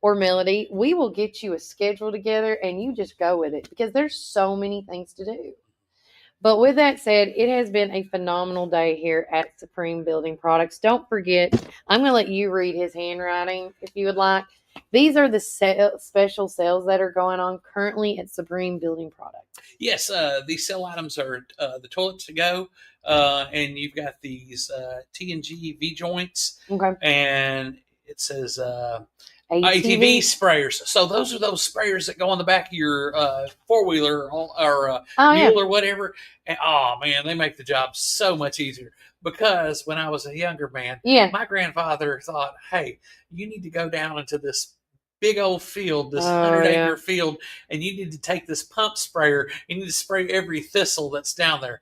or Melody. We will get you a schedule together and you just go with it because there's so many things to do. But with that said, it has been a phenomenal day here at Supreme Building Products. Don't forget, I'm going to let you read his handwriting if you would like. These are the special sales that are going on currently at Supreme Building Products. Yes, these sale items are the toilets to go, and you've got these T&G V-joints, and it says ATV sprayers. So those are those sprayers that go on the back of your four-wheeler or mule or whatever. And, oh, man, they make the job so much easier. Because when I was a younger man, my grandfather thought, hey, you need to go down into this big old field, this 100-acre field, and you need to take this pump sprayer. You need to spray every thistle that's down there.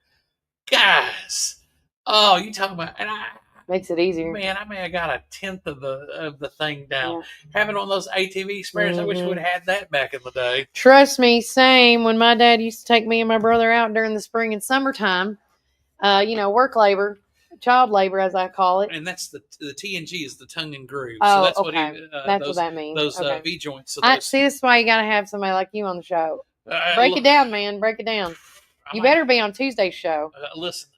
Guys, you talking about, and makes it easier. Man, I may have got a tenth of the thing down. Having one of those ATV sprayers, I wish we would have had that back in the day. Trust me, same. When my dad used to take me and my brother out during the spring and summertime, work labor, child labor, as I call it. And that's the T&G is the tongue and groove. Oh, so that's okay. That's what that means. Those V joints. So see, this is why you got to have somebody like you on the show. Break it down, man. Break it down. You better be on Tuesday's show. Listen,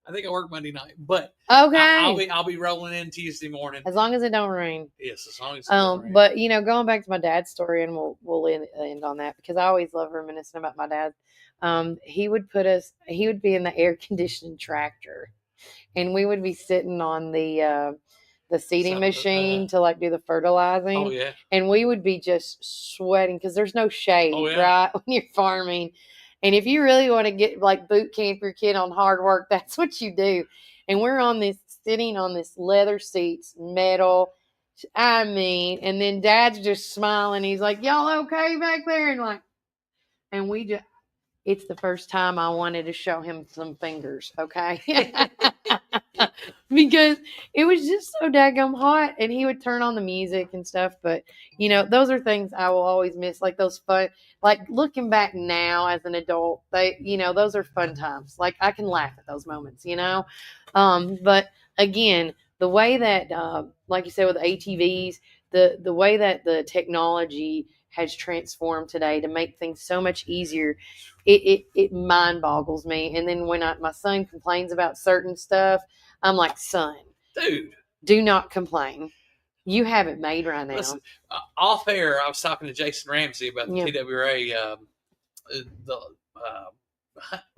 I think I work Monday night, but okay, I'll be rolling in Tuesday morning as long as it don't rain. Yes, as long as it don't rain. But going back to my dad's story, and we'll end on that because I always love reminiscing about my dad. He would be in the air conditioned tractor, and we would be sitting on the seeding machine to do the fertilizing. Oh yeah, and we would be just sweating because there's no shade, right, when you're farming. And if you really want to get boot camp your kid on hard work, that's what you do. And we're sitting on this leather seats, metal. And then Dad's just smiling. He's like, "Y'all okay back there?" And it's the first time I wanted to show him some fingers, okay? Because it was just so daggum hot, and he would turn on the music and stuff. But, those are things I will always miss, those fun, looking back now as an adult, those are fun times. I can laugh at those moments, But again, the way that, like you said, with ATVs, the way that the technology has transformed today to make things so much easier, it mind boggles me. And then when my son complains about certain stuff, I'm like, son, dude, do not complain. You have it made right now. Listen, off air, I was talking to Jason Ramsey about the TWRA,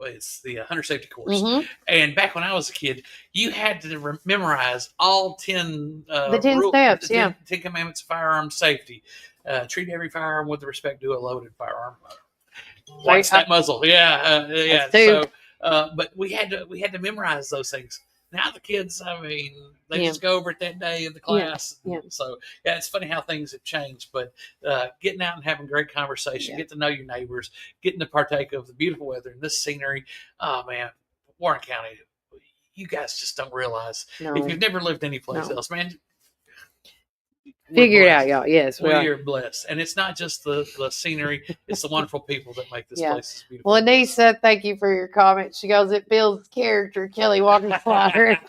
it's the hunter safety course. Mm-hmm. And back when I was a kid, you had to memorize all 10 the 10 steps, 10 commandments of firearm safety. Treat every firearm with respect to a loaded firearm. Watch that muzzle. Yeah. So, but we had to memorize those things. Now the kids, they just go over it that day in the class. Yeah. So it's funny how things have changed. But getting out and having great conversation, get to know your neighbors, getting to partake of the beautiful weather and this scenery. Oh man, Warren County, you guys just don't realize if you've never lived anyplace else, man. Figure it out, y'all. Yes, we are blessed, and it's not just the scenery; it's the wonderful people that make this place beautiful. Well, Denise said, "Thank you for your comment." She goes, "It builds character." Kelly Walker Slaughter.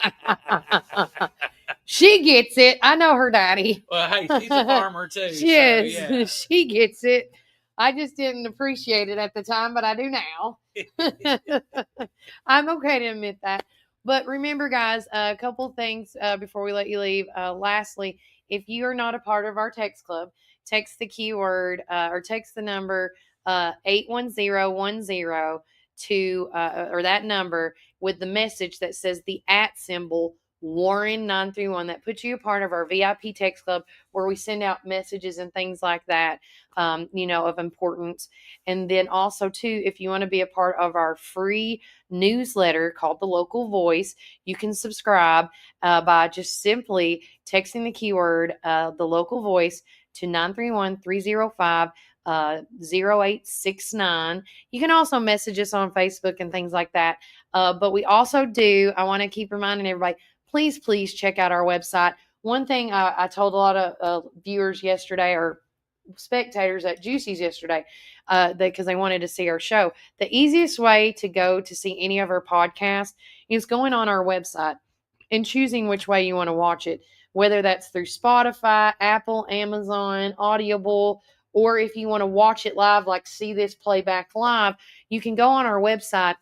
She gets it. I know her daddy. Well, hey, she's a farmer too. Yes, she gets it. I just didn't appreciate it at the time, but I do now. I'm okay to admit that. But remember, guys, a couple things before we let you leave. Lastly, if you are not a part of our text club, text the keyword or text the number 81010 to or that number with the message that says the @ symbol Warren 931. That puts you a part of our VIP text club where we send out messages and things like that, of importance. And then also too, if you want to be a part of our free newsletter called The Local Voice, you can subscribe by just simply texting the keyword The Local Voice to 931-305 0869. You can also message us on Facebook and things like that. But we also do, I want to keep reminding everybody, please check out our website. One thing I told a lot of viewers yesterday, or spectators at Juicy's yesterday, because they wanted to see our show. The easiest way to go to see any of our podcasts is going on our website and choosing which way you want to watch it, whether that's through Spotify, Apple, Amazon, Audible, or if you want to watch it live, like see this playback live, you can go on our website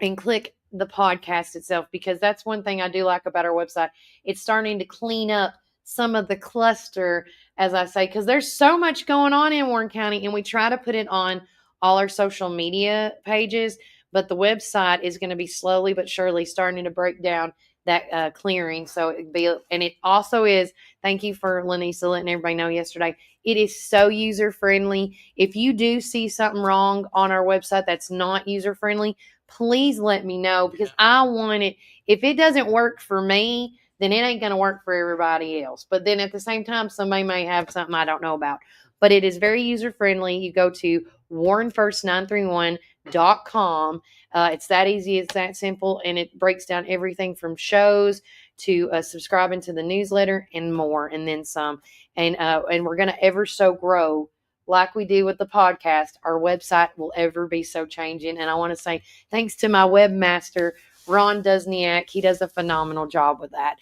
and click the podcast itself, because that's one thing I do like about our website. It's starting to clean up some of the cluster, as I say, because there's so much going on in Warren County, and we try to put it on all our social media pages, but the website is going to be slowly but surely starting to break down that clearing. So it also is, thank you for Lanisa letting everybody know yesterday, it is so user friendly. If you do see something wrong on our website that's not user friendly, please let me know, because I want it. If it doesn't work for me, then it ain't going to work for everybody else. But then at the same time, somebody may have something I don't know about. But it is very user friendly. You go to warrenfirst931.com. It's that easy. It's that simple. And it breaks down everything from shows to subscribing to the newsletter and more, and then some. And we're going to ever so grow, like we do with the podcast. Our website will ever be so changing. And I want to say thanks to my webmaster, Ron Dusniak. He does a phenomenal job with that.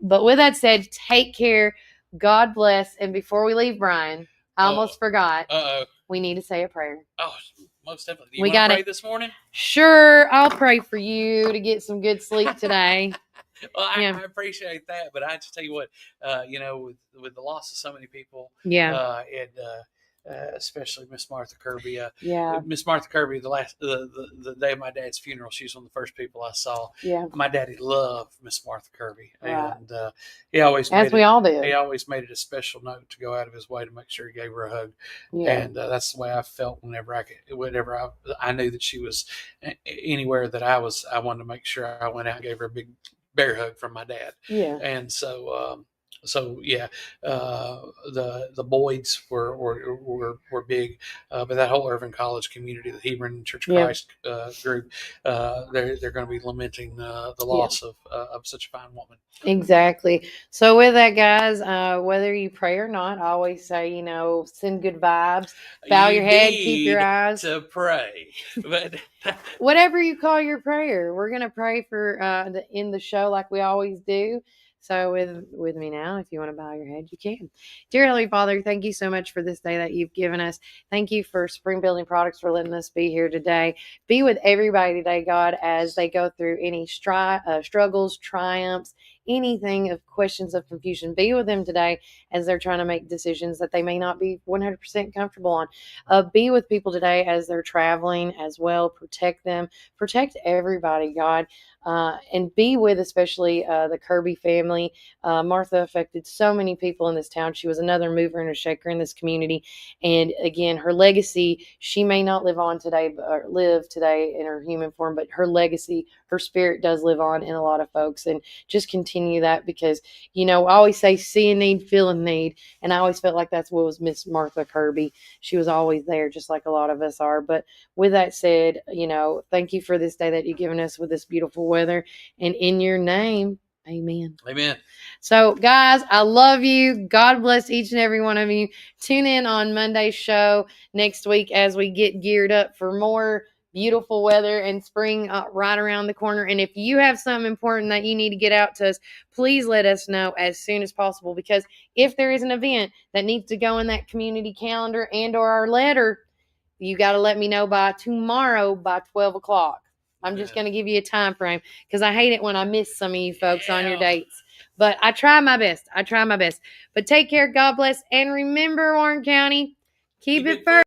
But with that said, take care. God bless. And before we leave, Brian, I almost forgot. We need to say a prayer. Oh, most definitely. Do you want to pray this morning? Sure. I'll pray for you to get some good sleep today. Well, I appreciate that, but I just tell you what, with the loss of so many people, especially Miss Martha Kirby. Miss Martha Kirby, the day of my dad's funeral, she was one of the first people I saw. Yeah. My daddy loved Miss Martha Kirby. Right. And he always we all did. He always made it a special note to go out of his way to make sure he gave her a hug. Yeah. And that's the way I felt whenever I knew that she was anywhere that I wanted to make sure I went out and gave her a big bear hug from my dad. Yeah. And the Boyds were big, but that whole Irving College community, the Hebron Church of Christ group, they're going to be lamenting the loss of such a fine woman. Exactly. So with that, guys, whether you pray or not, I always say, send good vibes, bow your head, keep your eyes to pray. But whatever you call your prayer, we're going to pray for in the show like we always do. So with me now, if you want to bow your head, you can. Dear Heavenly Father, thank you so much for this day that you've given us. Thank you for Spring Building Products for letting us be here today. Be with everybody today, God, as they go through any struggles, triumphs, anything of questions of confusion. Be with them today as they're trying to make decisions that they may not be 100% comfortable on. Be with people today as they're traveling as well. Protect them. Protect everybody, God. And be with especially the Kirby family. Martha affected so many people in this town. She was another mover and a shaker in this community. And again, her legacy, she may not live today in her human form, but her legacy, her spirit does live on in a lot of folks. And just continue that, because, I always say see a need, feel a need. And I always felt like that's what was Miss Martha Kirby. She was always there, just like a lot of us are. But with that said, thank you for this day that you've given us with this beautiful weather. And in your name, amen. Amen. So, guys, I love you. God bless each and every one of you. Tune in on Monday's show next week as we get geared up for more beautiful weather and spring right around the corner. And if you have something important that you need to get out to us, please let us know as soon as possible, because if there is an event that needs to go in that community calendar and or our letter, you got to let me know by tomorrow by 12 o'clock. I'm just going to give you a time frame, because I hate it when I miss some of you folks on your dates. But I try my best. But take care. God bless. And remember, Warren County, keep it first.